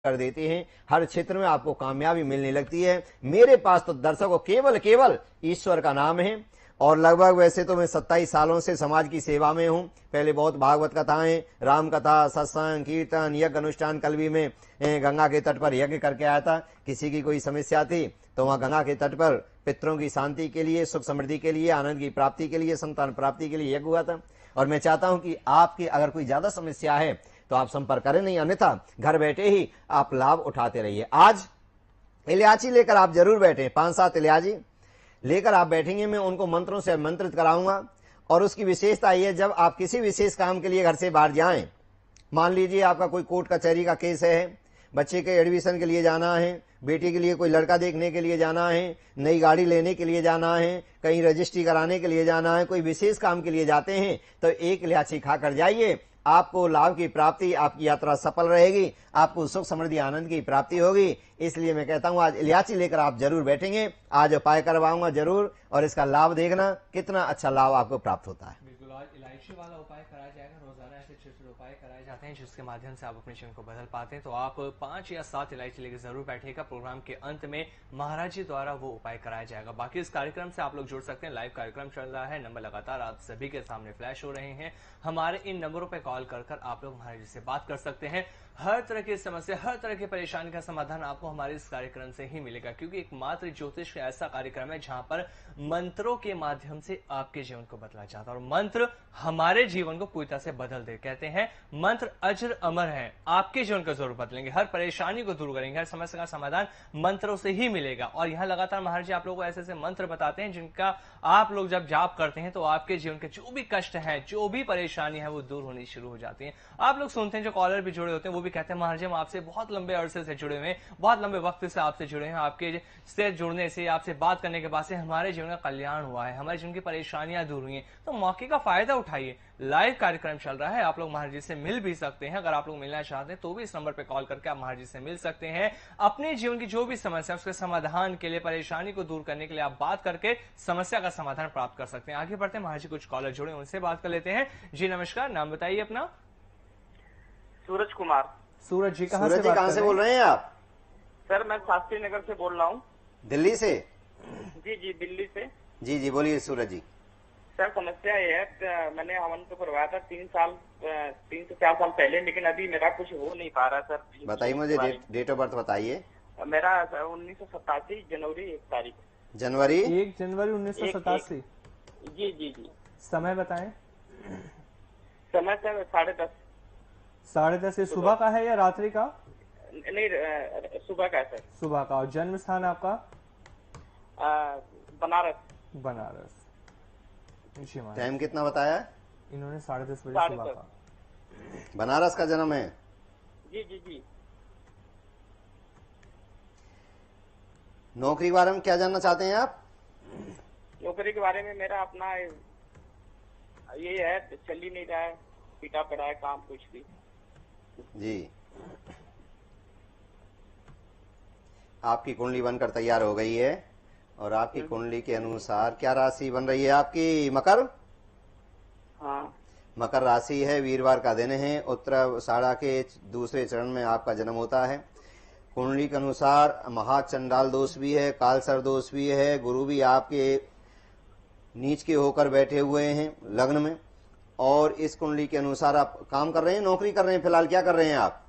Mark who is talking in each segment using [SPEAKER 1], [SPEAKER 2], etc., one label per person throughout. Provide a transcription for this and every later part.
[SPEAKER 1] कर देते हैं, हर क्षेत्र में आपको कामयाबी मिलने लगती है। मेरे पास तो दर्शकों केवल केवल ईश्वर का नाम है और लगभग वैसे तो मैं 27 सालों से समाज की सेवा में हूं। पहले बहुत भागवत कथाएं, राम कथा, सत्संग, कीर्तन, यज्ञ अनुष्ठान, कल भी मैं गंगा के तट पर यज्ञ करके आया था। किसी की कोई समस्या थी तो वहां गंगा के तट पर पितरों की शांति के लिए, सुख समृद्धि के लिए, आनंद की प्राप्ति के लिए, संतान प्राप्ति के लिए यज्ञ हुआ था। और मैं चाहता हूं कि आपकी अगर कोई ज्यादा समस्या है तो आप संपर्क करें, नहीं अन्यथा घर बैठे ही आप लाभ उठाते रहिए। आज इलायची लेकर आप जरूर बैठे, 5-7 इलायची लेकर आप बैठेंगे, मैं उनको मंत्रों से मंत्रित कराऊंगा। और उसकी विशेषता यह, जब आप किसी विशेष काम के लिए घर से बाहर जाएं, मान लीजिए आपका कोई कोर्ट कचहरी का केस है, बच्चे के एडमिशन के लिए जाना है, बेटी के लिए कोई लड़का देखने के लिए जाना है, नई गाड़ी लेने के लिए जाना है, कहीं रजिस्ट्री कराने के लिए जाना है, कोई विशेष काम के लिए जाते हैं तो एक इलायची खाकर जाइए, आपको लाभ की प्राप्ति, आपकी यात्रा सफल रहेगी, आपको सुख समृद्धि आनंद की प्राप्ति होगी। इसलिए मैं कहता हूं आज इलायची लेकर आप जरूर बैठेंगे, आज उपाय करवाऊंगा जरूर और इसका लाभ देखना कितना अच्छा लाभ आपको प्राप्त होता है।
[SPEAKER 2] बिल्कुल, आज इलायची वाला उपाय कराया जाएगा। रोजाना ऐसे छोटे उपाय कराए जाते हैं जिसके माध्यम से आप अपने जीवन को बदल पाते हैं। तो आप 5 या 7 इलायची लेकर जरूर बैठिएगा। प्रोग्राम के अंत में महाराज जी द्वारा वो उपाय कराया जाएगा। बाकी इस कार्यक्रम से आप लोग जुड़ सकते हैं। लाइव कार्यक्रम चल रहा है, नंबर लगातार आप सभी के सामने फ्लैश हो रहे हैं। हमारे इन नंबरों पर कॉल कर आप लोग महाराज जी से बात कर सकते हैं। हर तरह की समस्या, हर तरह की परेशानी का समाधान आपको हमारे इस कार्यक्रम से ही मिलेगा, क्योंकि एकमात्र ज्योतिष का ऐसा कार्यक्रम है जहां पर मंत्रों के माध्यम से आपके जीवन को बदला जाता है और मंत्र हमारे जीवन को पूरी तरह से बदल दे। कहते हैं मंत्र अजर अमर हैं, आपके जीवन को जरूर बदलेंगे, हर परेशानी को दूर करेंगे, हर समस्या का समाधान मंत्रों से ही मिलेगा। और यहाँ लगातार महाराज जी आप लोगों को ऐसे ऐसे मंत्र बताते हैं जिनका आप लोग जब जाप करते हैं तो आपके जीवन के जो भी कष्ट है, जो भी परेशानी है, वो दूर होनी शुरू हो जाती है। आप लोग सुनते हैं, जो कॉलर भी जुड़े होते हैं वो भी कहते हैं महाराज जी हम आपसे बहुत लंबे अरसे से जुड़े हुए हैं, बहुत लंबे वक्त से आपसे जुड़े हैं, आपके से जुड़ने से, आपसे बात करने के बाद से हमारे जीवन का कल्याण हुआ है, हमारे जीवन की परेशानियां दूर हुई हैं। तो मौके का फायदा उठाइए। लाइव कार्यक्रम चल रहा है, आप लोग महाराज जी से मिल भी सकते हैं। अगर आप लोग मिलना चाहते हैं तो भी इस नंबर पर कॉल करके आप महाराज जी से मिल सकते हैं। अपने जीवन की जो भी समस्या है उसके समाधान के लिए, परेशानी को दूर करने के लिए आप बात करके समस्या का समाधान प्राप्त कर सकते हैं। आगे बढ़ते हैं, महाराज जी कुछ कॉलर जुड़े उनसे बात कर लेते हैं। जी नमस्कार, नाम बताइए अपना।
[SPEAKER 3] सूरज कुमार।
[SPEAKER 2] सूरज जी कहाँ
[SPEAKER 1] से बोल रहे हैं आप?
[SPEAKER 3] सर मैं शास्त्री नगर से बोल रहा हूँ।
[SPEAKER 1] दिल्ली से?
[SPEAKER 3] जी जी दिल्ली से।
[SPEAKER 1] जी जी बोलिए सूरज जी।
[SPEAKER 3] सर समस्या ये है, मैंने हवन तो करवाया था 3 से 4 साल पहले, लेकिन अभी मेरा कुछ हो नहीं पा रहा सर।
[SPEAKER 1] बताइए मुझे डेट ऑफ बर्थ बताइए।
[SPEAKER 3] मेरा 1987 जनवरी 1 तारीख।
[SPEAKER 1] जनवरी
[SPEAKER 2] 1 जनवरी 1987।
[SPEAKER 3] जी जी जी।
[SPEAKER 2] समय बताएं।
[SPEAKER 3] समय सर 10:30।
[SPEAKER 2] 10:30 सुबह का है या रात्रि का?
[SPEAKER 3] नहीं सुबह का है सर।
[SPEAKER 2] सुबह का। और जन्म स्थान आपका?
[SPEAKER 3] बनारस।
[SPEAKER 2] बनारस।
[SPEAKER 1] टाइम कितना बताया
[SPEAKER 2] इन्होंने? 10:30 बजे सुबह का।
[SPEAKER 1] बनारस का जन्म है?
[SPEAKER 3] जी जी जी।
[SPEAKER 1] नौकरी के बारे में क्या जानना चाहते हैं आप?
[SPEAKER 3] नौकरी के बारे में मेरा अपना ये है, चल ही नहीं रहा है, पीटा पड़ा है काम कुछ भी।
[SPEAKER 1] जी आपकी कुंडली बनकर तैयार हो गई है और आपकी कुंडली के अनुसार क्या राशि बन रही है आपकी? मकर।
[SPEAKER 3] हाँ
[SPEAKER 1] मकर राशि है, वीरवार का दिन है, उत्तराषाढ़ा के दूसरे चरण में आपका जन्म होता है। कुंडली के अनुसार महाचंडाल दोष भी है, कालसर दोष भी है, गुरु भी आपके नीच के होकर बैठे हुए हैं लग्न में। और इस कुंडली के अनुसार आप काम कर रहे हैं, नौकरी कर रहे हैं, फिलहाल क्या कर रहे हैं आप?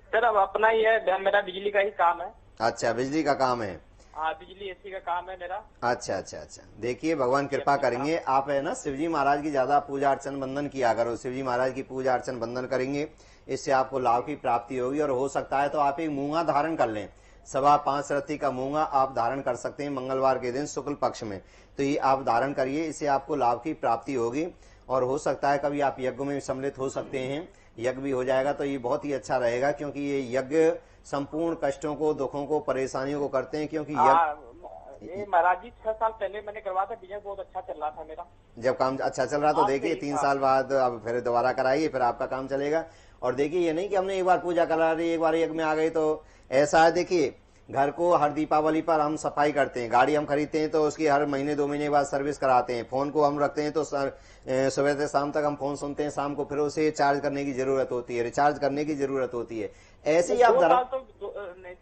[SPEAKER 3] सर अब अपना ही है, मेरा बिजली का ही काम है।
[SPEAKER 1] अच्छा बिजली का काम है।
[SPEAKER 3] हाँ बिजली एसी का काम है मेरा।
[SPEAKER 1] अच्छा अच्छा अच्छा। देखिए भगवान कृपा करेंगे, आप है ना शिवजी महाराज की ज्यादा पूजा अर्चन बंधन किया करो। शिवजी महाराज की पूजा अर्चन बंधन करेंगे, इससे आपको लाभ की प्राप्ति होगी। और हो सकता है तो आप एक मूंगा धारण कर लें, 5.25 रत्ती का मूंगा आप धारण कर सकते हैं मंगलवार के दिन शुक्ल पक्ष में। तो ये आप धारण करिए, इससे आपको लाभ की प्राप्ति होगी। और हो सकता है कभी आप यज्ञ में सम्मिलित हो सकते हैं, यज्ञ भी हो जाएगा तो ये बहुत ही अच्छा रहेगा, क्योंकि ये यज्ञ संपूर्ण कष्टों को, दुखों को, परेशानियों को करते हैं। क्योंकि
[SPEAKER 3] ये महाराज जी 6 साल पहले मैंने करवाया था, बिजनेस बहुत अच्छा चल रहा था मेरा।
[SPEAKER 1] जब काम अच्छा चल रहा तो देखिए 3 साल बाद अब फिर दोबारा कराइए, फिर आपका काम चलेगा। और देखिए ये नहीं कि हमने एक बार पूजा करा ली, एक बार यज्ञ में आ गई तो ऐसा है। देखिए घर को हर दीपावली पर हम सफाई करते हैं, गाड़ी हम खरीदते हैं तो उसकी हर महीने 2 महीने बाद सर्विस कराते हैं, फोन को हम रखते हैं तो सुबह से शाम तक हम फोन सुनते हैं, शाम को फिर उसे चार्ज करने की जरूरत होती है, रिचार्ज करने की जरूरत होती है। ऐसे ही आप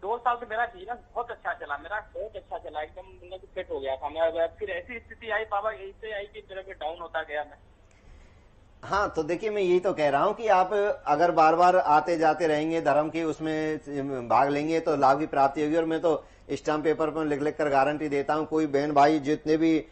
[SPEAKER 3] 2 साल तो मेरा जीवन बहुत अच्छा चला, मेरा बहुत अच्छा चला, एकदम मतलब फिट हो गया था मैं। फिर ऐसी स्थिति आई पापा, ऐसे आई कि मेरा डाउन होता गया मैं।
[SPEAKER 1] हाँ, तो देखिए मैं यही तो कह रहा हूं कि आप अगर बार बार आते जाते रहेंगे, धर्म की उसमें भाग लेंगे तो लाभ की प्राप्ति होगी। और मैं तो स्टाम्प पेपर पर लिख लिख कर गारंटी देता हूं, कोई बहन भाई जितने भी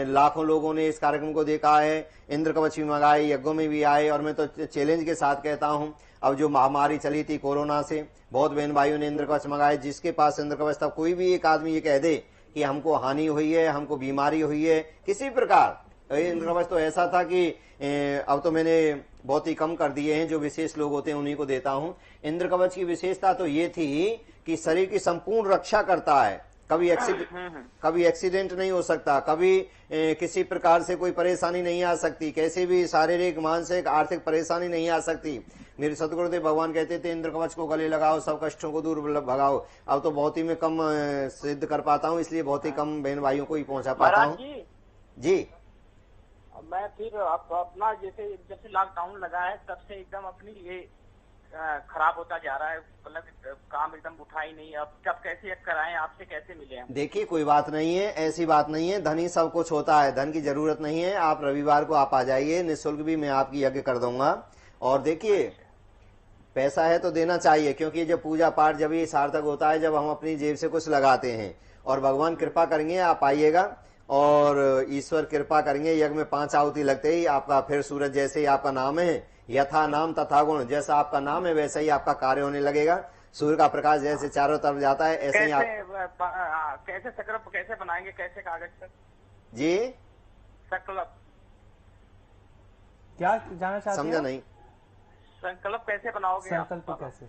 [SPEAKER 1] लाखों लोगों ने इस कार्यक्रम को देखा है, इंद्र कवच भी मंगाए, यज्ञों में भी आए, और मैं तो चैलेंज के साथ कहता हूं, अब जो महामारी चली थी कोरोना से, बहुत बहन भाइयों ने इंद्र कवच मंगाए। जिसके पास इंद्र कवच था, कोई भी एक आदमी ये कह दे कि हमको हानि हुई है, हमको बीमारी हुई है किसी प्रकार, इंद्र कवच तो ऐसा था कि अब तो मैंने बहुत ही कम कर दिए हैं, जो विशेष लोग होते हैं उन्हीं को देता हूं। इंद्र कवच की विशेषता तो ये थी कि शरीर की संपूर्ण रक्षा करता है, कभी एक्सीडेंट नहीं हो सकता, कभी किसी प्रकार से कोई परेशानी नहीं आ सकती, कैसे भी शारीरिक मानसिक आर्थिक परेशानी नहीं आ सकती। मेरे सदगुरुदेव भगवान कहते थे इंद्र कवच को गले लगाओ, सब कष्टों को दूर भगाओ। अब तो बहुत ही मैं कम सिद्ध कर पाता हूँ, इसलिए बहुत ही कम बहन भाइयों को ही पहुंचा पाता हूँ जी।
[SPEAKER 3] मैं फिर अपना जैसे जब से लॉकडाउन लगा है तब से एकदम अपनी ये खराब होता जा रहा है, मतलब काम एकदम उठा ही नहीं। अब जब कैसे कराएं, आपसे कैसे मिले हम?
[SPEAKER 1] देखिए कोई बात नहीं है, ऐसी बात नहीं है, धन ही सब कुछ होता है, धन की जरूरत नहीं है। आप रविवार को आप आ जाइए, निःशुल्क भी मैं आपकी यज्ञ कर दूंगा। और देखिए पैसा है तो देना चाहिए, क्योंकि जब पूजा पाठ जब ये सार्थक होता है जब हम अपनी जेब से कुछ लगाते हैं, और भगवान कृपा करेंगे, आप आइएगा और ईश्वर कृपा करेंगे। यज्ञ में 5 आहुति लगते ही आपका फिर सूरज जैसे ही आपका नाम है, यथा नाम तथा गुण, जैसा आपका नाम है वैसे ही आपका कार्य होने लगेगा। सूर्य का प्रकाश जैसे चारों तरफ जाता है ऐसे ही आप
[SPEAKER 3] कैसे संकल्प कैसे बनाएंगे, कैसे कागज पर
[SPEAKER 1] जी
[SPEAKER 3] संकल्प
[SPEAKER 2] क्या जाना चाहते हैं?
[SPEAKER 1] समझा नहीं,
[SPEAKER 3] संकल्प कैसे बनाओगे?
[SPEAKER 2] संकल्प कैसे?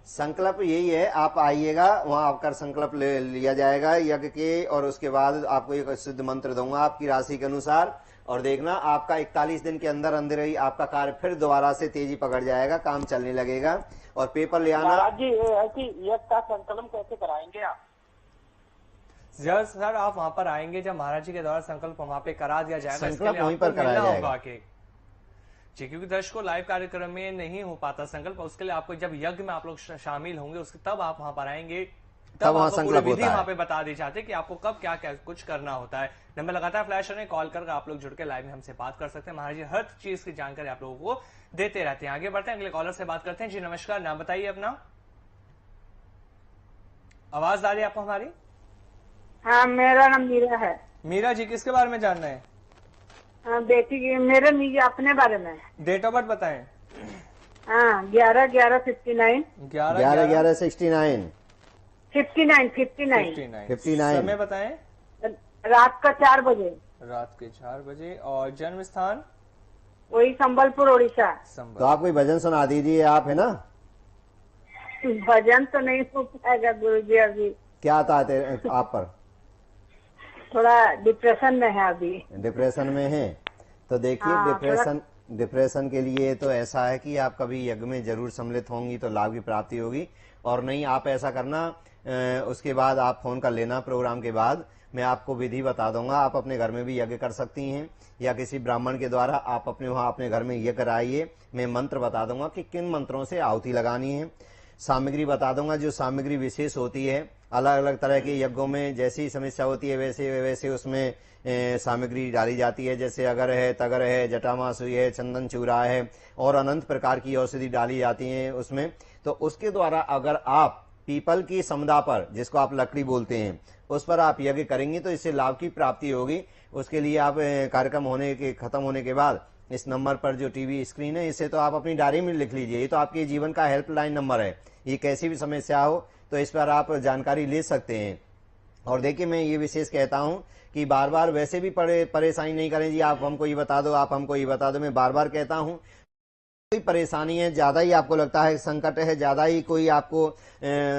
[SPEAKER 1] संकल्प यही है, आप आइएगा, वहां आपका संकल्प लिया जाएगा यज्ञ के, और उसके बाद आपको एक सिद्ध मंत्र दूंगा आपकी राशि के अनुसार, और देखना आपका 41 दिन के अंदर अंदर ही आपका कार्य फिर दोबारा से तेजी पकड़ जाएगा, काम चलने लगेगा। और पेपर ले आना।
[SPEAKER 3] महाराज जी ऐसी यज्ञ का संकल्प कैसे कराएंगे आप?
[SPEAKER 2] जब सर आप वहां पर आएंगे, जब महाराज जी के द्वारा संकल्प वहां पे करा दिया जाएगा,
[SPEAKER 1] संकल्प वहीं पर कराया जाएगा
[SPEAKER 2] जी, क्योंकि दर्शकों लाइव कार्यक्रम में नहीं हो पाता संकल्प, उसके लिए आपको जब यज्ञ में आप लोग शामिल होंगे उसके तब आप वहां पर आएंगे, तब
[SPEAKER 1] वहां
[SPEAKER 2] आपको पूरी
[SPEAKER 1] संकल्प
[SPEAKER 2] विधि
[SPEAKER 1] होता है।
[SPEAKER 2] वहां पे बता दी जाती है कि आपको कब क्या क्या कुछ करना होता है। नंबर लगातार फ्लैश होने, कॉल कर आप लोग जुड़ के लाइव में हमसे बात कर सकते हैं। महाराज जी हर चीज की जानकारी आप लोगों को देते रहते हैं। आगे बढ़ते हैं, अगले कॉलर से बात करते हैं। जी नमस्कार, नाम बताइए अपना। आवाज आ रही है आपको हमारी?
[SPEAKER 4] हाँ, मेरा नाम मीरा है।
[SPEAKER 2] मीरा जी, किसके बारे में जानना है?
[SPEAKER 4] हाँ, बेटी की, मेरे नहीं, अपने बारे में।
[SPEAKER 2] डेट ऑफ बर्थ बताएं।
[SPEAKER 4] हाँ, 11/11/59।
[SPEAKER 1] 11/11/69।
[SPEAKER 4] 59।
[SPEAKER 2] समय बताएं।
[SPEAKER 4] रात का 4 बजे।
[SPEAKER 2] रात के 4 बजे। और जन्म स्थान?
[SPEAKER 4] वही संबलपुर, उड़ीसा।
[SPEAKER 1] तो आप कोई भजन सुना दीजिए, आप है ना?
[SPEAKER 4] भजन तो नहीं हो पाएगा गुरुजी, अभी
[SPEAKER 1] क्या आता है आप पर?
[SPEAKER 4] थोड़ा डिप्रेशन में है अभी।
[SPEAKER 1] डिप्रेशन में है तो देखिए,
[SPEAKER 4] हाँ,
[SPEAKER 1] डिप्रेशन के लिए तो ऐसा है कि आप कभी यज्ञ में जरूर सम्मिलित होंगी तो लाभ की प्राप्ति होगी। और नहीं आप ऐसा करना, उसके बाद आप फोन कर लेना, प्रोग्राम के बाद मैं आपको विधि बता दूंगा। आप अपने घर में भी यज्ञ कर सकती हैं, या किसी ब्राह्मण के द्वारा आप अपने घर में यज्ञ कराइए। मैं मंत्र बता दूंगा कि किन मंत्रों से आहुति लगानी है, सामग्री बता दूंगा जो सामग्री विशेष होती है। अलग अलग तरह के यज्ञों में जैसी समस्या होती है वैसे वैसे उसमें सामग्री डाली जाती है। जैसे अगर है, तगर है, जटामासुई है, चंदन चूरा है, और अनंत प्रकार की औषधि डाली जाती है उसमें। तो उसके द्वारा अगर आप पीपल की समुदा पर, जिसको आप लकड़ी बोलते हैं, उस पर आप यज्ञ करेंगे तो इससे लाभ की प्राप्ति होगी। उसके लिए आप कार्यक्रम खत्म होने के बाद इस नंबर पर जो टीवी स्क्रीन है, इसे तो आप अपनी डायरी में लिख लीजिए। ये तो आपके जीवन का हेल्पलाइन नंबर है, ये कैसी भी समस्या हो तो इस पर आप जानकारी ले सकते हैं। और देखिए मैं ये विशेष कहता हूं कि बार बार वैसे भी परेशानी नहीं करें जी, आप हमको ये बता दो, आप हमको ये बता दो। मैं बार बार कहता हूं, कोई परेशानी है, ज्यादा ही आपको लगता है संकट है, ज्यादा ही कोई आपको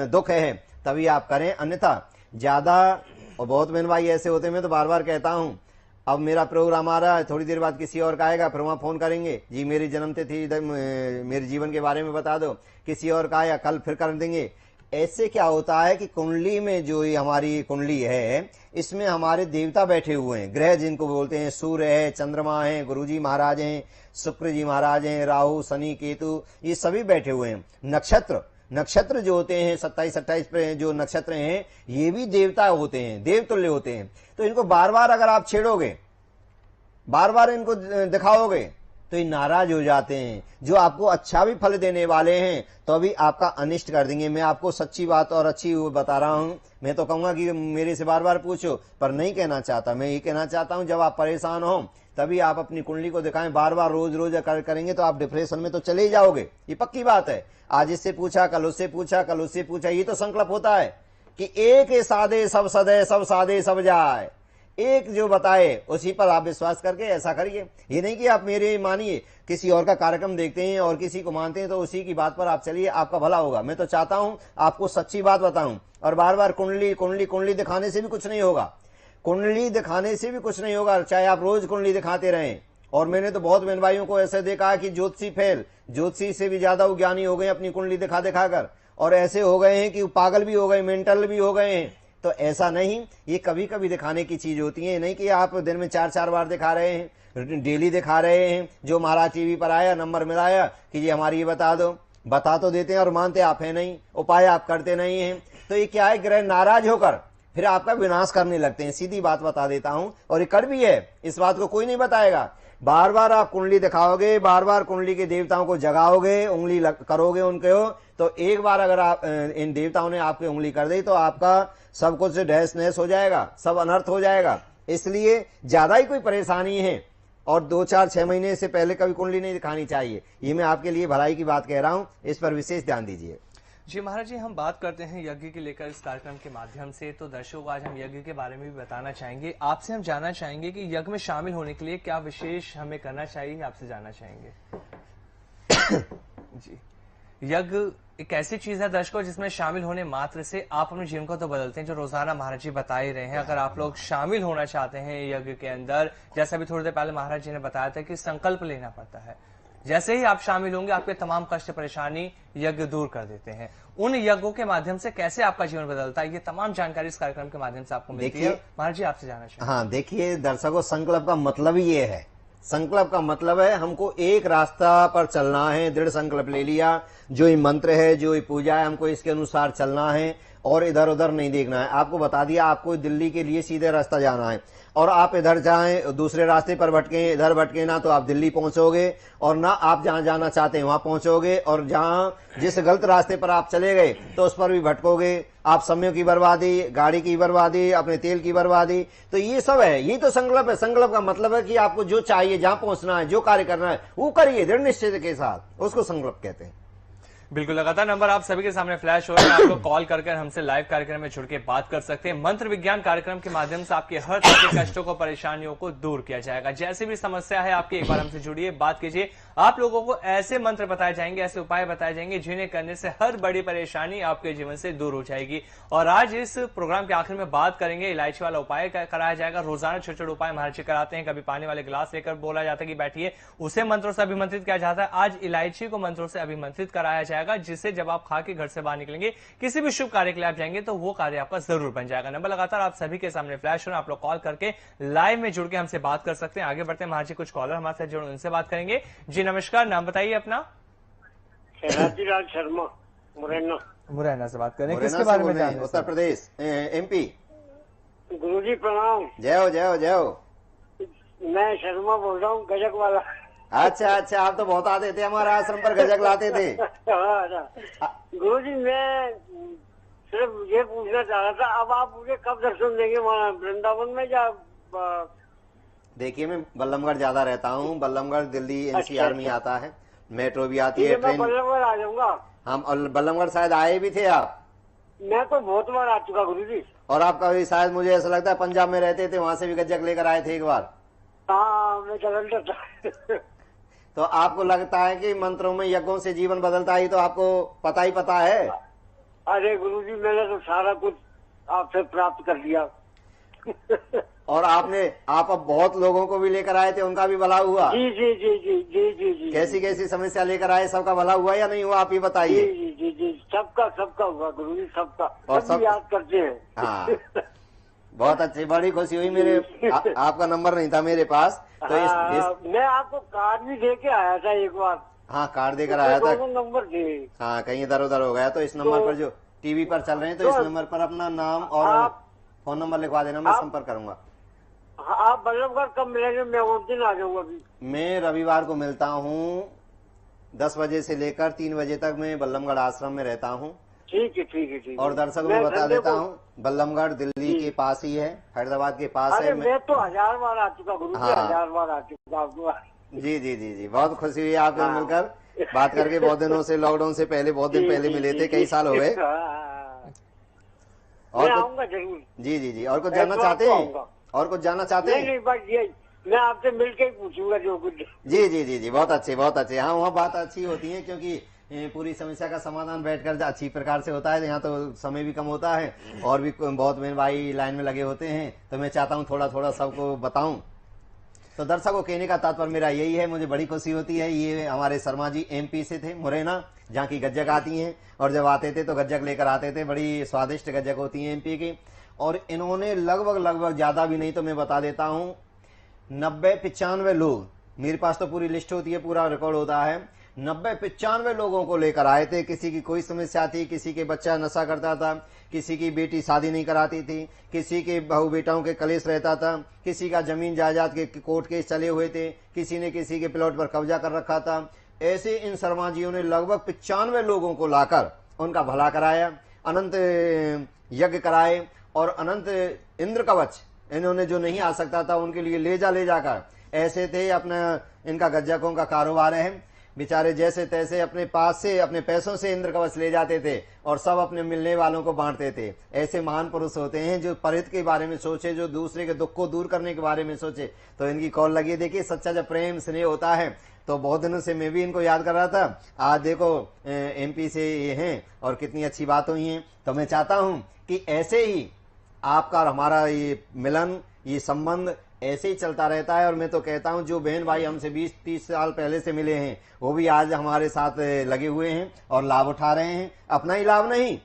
[SPEAKER 1] दुख है, तभी आप करें। अन्यथा ज्यादा, और बहुत बहन भाई ऐसे होते हैं, मैं तो बार बार कहता हूं, अब मेरा प्रोग्राम आ रहा है, थोड़ी देर बाद किसी और का आएगा, फिर वहां फोन करेंगे, जी मेरी जन्मतिथि मेरे जीवन के बारे में बता दो, किसी और का आया, कल फिर कर देंगे। ऐसे क्या होता है कि कुंडली में जो ये हमारी कुंडली है, इसमें हमारे देवता बैठे हुए हैं, ग्रह जिनको बोलते हैं, सूर्य है, चंद्रमा है, गुरुजी महाराज हैं, शुक्र जी महाराज हैं, राहु, शनि, केतु, ये सभी बैठे हुए हैं। नक्षत्र जो होते हैं 27-28 पे जो नक्षत्र हैं, ये भी देवता होते हैं, देवतुल्य होते हैं। तो इनको बार बार अगर आप छेड़ोगे, बार बार इनको दिखाओगे, तो ये नाराज हो जाते हैं। जो आपको अच्छा भी फल देने वाले हैं तो अभी आपका अनिष्ट कर देंगे। मैं आपको सच्ची बात और अच्छी बता रहा हूं। मैं तो कहूंगा कि मेरे से बार बार पूछो, पर नहीं कहना चाहता। मैं ये कहना चाहता हूं, जब आप परेशान हो तभी आप अपनी कुंडली को दिखाएं। बार बार रोज रोज करेंगे तो आप डिप्रेशन में तो चले ही जाओगे, ये पक्की बात है। आज इससे पूछा, कल उससे पूछा, कल उससे पूछा, ये तो संकल्प होता है कि एक साधे सब सदे, सब साधे सब जाए। एक जो बताए उसी पर आप विश्वास करके ऐसा करिए। ये नहीं कि आप मेरे मानिए, किसी और का कार्यक्रम देखते हैं और किसी को मानते हैं तो उसी की बात पर आप चलिए, आपका भला होगा। मैं तो चाहता हूं आपको सच्ची बात बताऊं। और बार बार कुंडली कुंडली कुंडली दिखाने से भी कुछ नहीं होगा। कुंडली दिखाने से भी कुछ नहीं होगा, चाहे आप रोज कुंडली दिखाते रहें। और मैंने तो बहुत बहन भाइयों को ऐसे देखा है कि ज्योतिषी फेल, ज्योतिषी से भी ज्यादा वो ज्ञानी हो गए अपनी कुंडली दिखा दिखाकर, और ऐसे हो गए हैं कि पागल भी हो गए, मेंटल भी हो गए हैं। तो ऐसा नहीं, ये कभी कभी दिखाने की चीज होती है। नहीं कि आप दिन में 4-4 बार दिखा रहे हैं, डेली दिखा रहे हैं। जो महाराज टीवी पर आया, नंबर मिलाया कि ये हमारी ये बता दो, बता तो देते हैं और मानते आप है नहीं, उपाय आप करते नहीं हैं। तो ये क्या है, ग्रह नाराज होकर फिर आपका विनाश करने लगते हैं। सीधी बात बता देता हूं, और ये कर भी है, इस बात को कोई नहीं बताएगा। बार बार आप कुंडली दिखाओगे, बार बार कुंडली के देवताओं को जगाओगे, उंगली करोगे उनके हो, तो एक बार अगर आप इन देवताओं ने आपकी उंगली कर दी तो आपका सब कुछ ढहस नहस हो जाएगा, सब अनर्थ हो जाएगा। इसलिए ज्यादा ही कोई परेशानी है और 2-4-6 महीने से पहले कभी कुंडली नहीं दिखानी चाहिए। ये मैं आपके लिए भलाई की बात कह रहा हूं, इस पर विशेष ध्यान दीजिए।
[SPEAKER 2] जी महाराज जी, हम बात करते हैं यज्ञ के लेकर इस कार्यक्रम के माध्यम से। तो दर्शकों को आज हम यज्ञ के बारे में भी बताना चाहेंगे। आपसे हम जानना चाहेंगे कि यज्ञ में शामिल होने के लिए क्या विशेष हमें करना चाहिए, आपसे जानना चाहेंगे। जी, यज्ञ एक ऐसी चीज है दर्शकों जिसमें शामिल होने मात्र से आप अपने जीवन को तो बदलते हैं, जो रोजाना महाराज जी बता ही रहे हैं। अगर आप लोग शामिल होना चाहते हैं यज्ञ के अंदर, जैसा भी थोड़ी देर पहले महाराज जी ने बताया था कि संकल्प लेना पड़ता है। जैसे ही आप शामिल होंगे, आपके तमाम कष्ट परेशानी यज्ञ दूर कर देते हैं। उन यज्ञों के माध्यम से कैसे आपका जीवन बदलता है, ये तमाम जानकारी इस कार्यक्रम के माध्यम से आपको मिलती है। महाराज जी, आपसे जानना चाहिए।
[SPEAKER 1] हाँ, देखिए दर्शकों, संकल्प का मतलब ही ये है। संकल्प का मतलब है हमको एक रास्ता पर चलना है। दृढ़ संकल्प ले लिया, जो ये मंत्र है, जो ये पूजा है, हमको इसके अनुसार चलना है और इधर उधर नहीं देखना है। आपको बता दिया, आपको दिल्ली के लिए सीधे रास्ता जाना है और आप इधर जाएं, दूसरे रास्ते पर भटके, इधर भटके ना तो आप दिल्ली पहुंचोगे, और ना आप जहां जाना चाहते हैं वहां पहुंचोगे। और जहां जिस गलत रास्ते पर आप चले गए तो उस पर भी भटकोगे। आप समय की बर्बादी, गाड़ी की बर्बादी, अपने तेल की बर्बादी, तो ये सब है। ये तो संकल्प है। संकल्प का मतलब है कि आपको जो चाहिए, जहां पहुंचना है, जो कार्य करना है, वो करिए दृढ़ निश्चय के साथ। उसको संकल्प कहते हैं।
[SPEAKER 2] बिल्कुल, लगातार नंबर आप सभी के सामने फ्लैश हो रहे हैं। आपको कॉल करके हमसे लाइव कार्यक्रम में जुड़ के बात कर सकते हैं। मंत्र विज्ञान कार्यक्रम के माध्यम से आपके हर तरह के कष्टों को, परेशानियों को दूर किया जाएगा। जैसे भी समस्या है आपकी, एक बार हमसे जुड़िए, बात कीजिए। आप लोगों को ऐसे मंत्र बताए जाएंगे, ऐसे उपाय बताए जाएंगे जिन्हें करने से हर बड़ी परेशानी आपके जीवन से दूर हो जाएगी। और आज इस प्रोग्राम के आखिर में बात करेंगे, इलायची वाला उपाय कराया जाएगा। रोजाना छोटे छोटे उपाय महाराज जी कराते हैं। कभी पानी वाले गिलास लेकर बोला जाता है कि बैठिए, उसे मंत्रों से अभिमंत्रित किया जाता है। आज इलायची को मंत्रों से अभिमंत्रित कराया जाएगा, जिससे जब आप खा के घर से बाहर निकलेंगे, किसी भी शुभ कार्य के लिए आप जाएंगे तो वो कार्य आपका जरूर बन जाएगा। नंबर लगातार आप सभी के सामने फ्लैश हो रहा है। आप लोग कॉल करके लाइव में जुड़ के हमसे बात कर सकते हैं। आगे बढ़ते हैं, महाराज जी कुछ कॉलर हमारे साथ जुड़े, उनसे बात करेंगे। जी नमस्कार, नाम बताइए अपना।
[SPEAKER 5] शहनाजीलाल शर्मा,
[SPEAKER 2] मुरैना से बात करें,
[SPEAKER 1] मुरैना
[SPEAKER 2] किसके
[SPEAKER 1] से
[SPEAKER 2] बारे
[SPEAKER 1] बोल
[SPEAKER 2] में
[SPEAKER 1] रहे हैं,
[SPEAKER 2] जानना
[SPEAKER 1] उत्तर प्रदेश, MP।
[SPEAKER 5] गुरुजी प्रणाम।
[SPEAKER 1] जय हो, जय हो, जय हो।
[SPEAKER 5] मैं शर्मा बोल रहा हूँ, गजक वाला।
[SPEAKER 1] अच्छा अच्छा, आप तो बहुत आते थे हमारे आश्रम पर, गजक लाते थे।
[SPEAKER 5] गुरुजी, मैं सिर्फ ये पूछना चाह रहा था, अब आप मुझे कब दर्शन देंगे वहाँ वृंदावन में, या
[SPEAKER 1] देखिए, मैं बल्लमगढ़ ज्यादा रहता हूँ। बल्लमगढ़ दिल्ली NCR में आता है, मेट्रो भी आती है,
[SPEAKER 5] मैं
[SPEAKER 1] ट्रेन।
[SPEAKER 5] बल्लभगढ़ आ जाऊंगा।
[SPEAKER 1] हम बल्लमगढ़ शायद आए भी थे आप।
[SPEAKER 5] मैं तो बहुत बार आ चुका गुरुजी।
[SPEAKER 1] और आप कभी शायद, मुझे ऐसा लगता है, पंजाब में रहते थे, वहां से भी गजक लेकर आए थे एक बार।
[SPEAKER 5] हाँ, मैं जलंधर था।
[SPEAKER 1] तो आपको लगता है कि मंत्रों में, यज्ञों से जीवन बदलता है, तो आपको पता ही पता है।
[SPEAKER 5] अरे गुरुजी, मैंने तो सारा कुछ आपसे प्राप्त कर लिया।
[SPEAKER 1] और आप अब बहुत लोगों को भी लेकर आए थे, उनका भी भला हुआ?
[SPEAKER 5] जी जी जी जी जी जी जी।
[SPEAKER 1] कैसी कैसी समस्या लेकर आए, सबका भला हुआ या नहीं हुआ, आप ही
[SPEAKER 5] जी
[SPEAKER 1] बताइए।
[SPEAKER 5] जी जी जी, सबका हुआ गुरु जी, सबका।
[SPEAKER 1] और
[SPEAKER 5] सब याद करते हैं।
[SPEAKER 1] हाँ, बहुत अच्छी, बड़ी खुशी हुई। आपका नंबर नहीं था मेरे पास, तो
[SPEAKER 5] मैं आपको कार्ड भी दे के आया था एक बार।
[SPEAKER 1] हाँ, कार्ड देकर आया था।
[SPEAKER 5] दोनों नंबर थे।
[SPEAKER 1] हाँ, कहीं इधर उधर हो गया, तो इस नंबर पर जो टीवी पर चल रहे हैं, तो इस नंबर पर अपना नाम और फोन नंबर लिखवा देना, मैं संपर्क करूंगा।
[SPEAKER 5] आप बल्लभगढ़ कब मिलेंगे? मैं उस दिन आ जाऊंगा। अभी
[SPEAKER 1] मैं रविवार को मिलता हूँ, 10 बजे से लेकर 3 बजे तक मैं बल्लभगढ़ आश्रम में रहता हूँ।
[SPEAKER 5] ठीक है ठीक है ठीक है।
[SPEAKER 1] और दर्शकों को बता देता हूँ, बल्लभगढ़ दिल्ली के पास ही है, हैदराबाद के पास है।
[SPEAKER 5] मैं तो 1000 बार आ चुका गुरु जी, 1000 बार आ चुका आपको।
[SPEAKER 1] जी जी जी जी, बहुत खुशी हुई आपसे मिलकर, बात करके। बहुत दिनों से, लॉकडाउन से पहले, बहुत दिन पहले मिले थे, कई साल हो गए। और
[SPEAKER 5] आऊंगा जरूर।
[SPEAKER 1] जी जी जी, और कुछ जानना चाहते हैं? और कुछ जानना चाहते हैं?
[SPEAKER 5] नहीं, बस ये मैं आपसे मिलके ही पूछूंगा जो कुछ।
[SPEAKER 1] जी जी जी जी, बहुत अच्छे बहुत अच्छे। हाँ, वहाँ बात अच्छी होती है, क्योंकि पूरी समस्या का समाधान बैठकर अच्छी प्रकार से होता है। यहाँ तो समय भी कम होता है, और भी बहुत मेरे भाई लाइन में लगे होते हैं, तो मैं चाहता हूँ थोड़ा थोड़ा सबको बताऊं। तो दर्शकों, कहने का तात्पर्य मेरा यही है, मुझे बड़ी खुशी होती है। ये हमारे शर्मा जी MP से थे, मुरैना, जहाँ की गज्जक आती हैं, और जब आते थे तो गज्जक लेकर आते थे, बड़ी स्वादिष्ट गज्जक होती है MP की। और इन्होंने लगभग ज्यादा भी नहीं तो मैं बता देता हूँ 90-95 लोग, मेरे पास तो पूरी लिस्ट होती है, पूरा रिकॉर्ड होता है, 90-95 लोगों को लेकर आए थे। किसी की कोई समस्या थी, किसी के बच्चा नशा करता था, किसी की बेटी शादी नहीं कराती थी, किसी के बहू बेटाओं के कलेश रहता था, किसी का जमीन जायदाद के कोर्ट केस चले हुए थे, किसी ने किसी के प्लॉट पर कब्जा कर रखा था। ऐसे इन शर्मा जियों ने लगभग 95 लोगों को लाकर उनका भला कराया, अनंत यज्ञ कराए, और अनंत इंद्र कवच इन्होंने जो नहीं आ सकता था उनके लिए ले जाकर, ऐसे थे। अपना इनका गज्जकों का कारोबार है, बेचारे जैसे तैसे अपने पास से, अपने पैसों से इंद्र कवच ले जाते थे, और सब अपने मिलने वालों को बांटते थे। ऐसे महान पुरुष होते हैं जो परहित के बारे में सोचे, जो दूसरे के दुख को दूर करने के बारे में सोचे। तो इनकी कॉल लगी। देखिए, सच्चा जब प्रेम स्नेह होता है, तो बहुत दिनों से मैं भी इनको याद कर रहा था। आज देखो MP से ये हैं, और कितनी अच्छी बात हुई है। तो मैं चाहता हूं कि ऐसे ही आपका और हमारा ये मिलन, ये संबंध ऐसे ही चलता रहता है। और मैं तो कहता हूं, जो बहन भाई हमसे 20-30 साल पहले से मिले हैं, वो भी आज हमारे साथ लगे हुए हैं और लाभ उठा रहे हैं। अपना ही लाभ नहीं,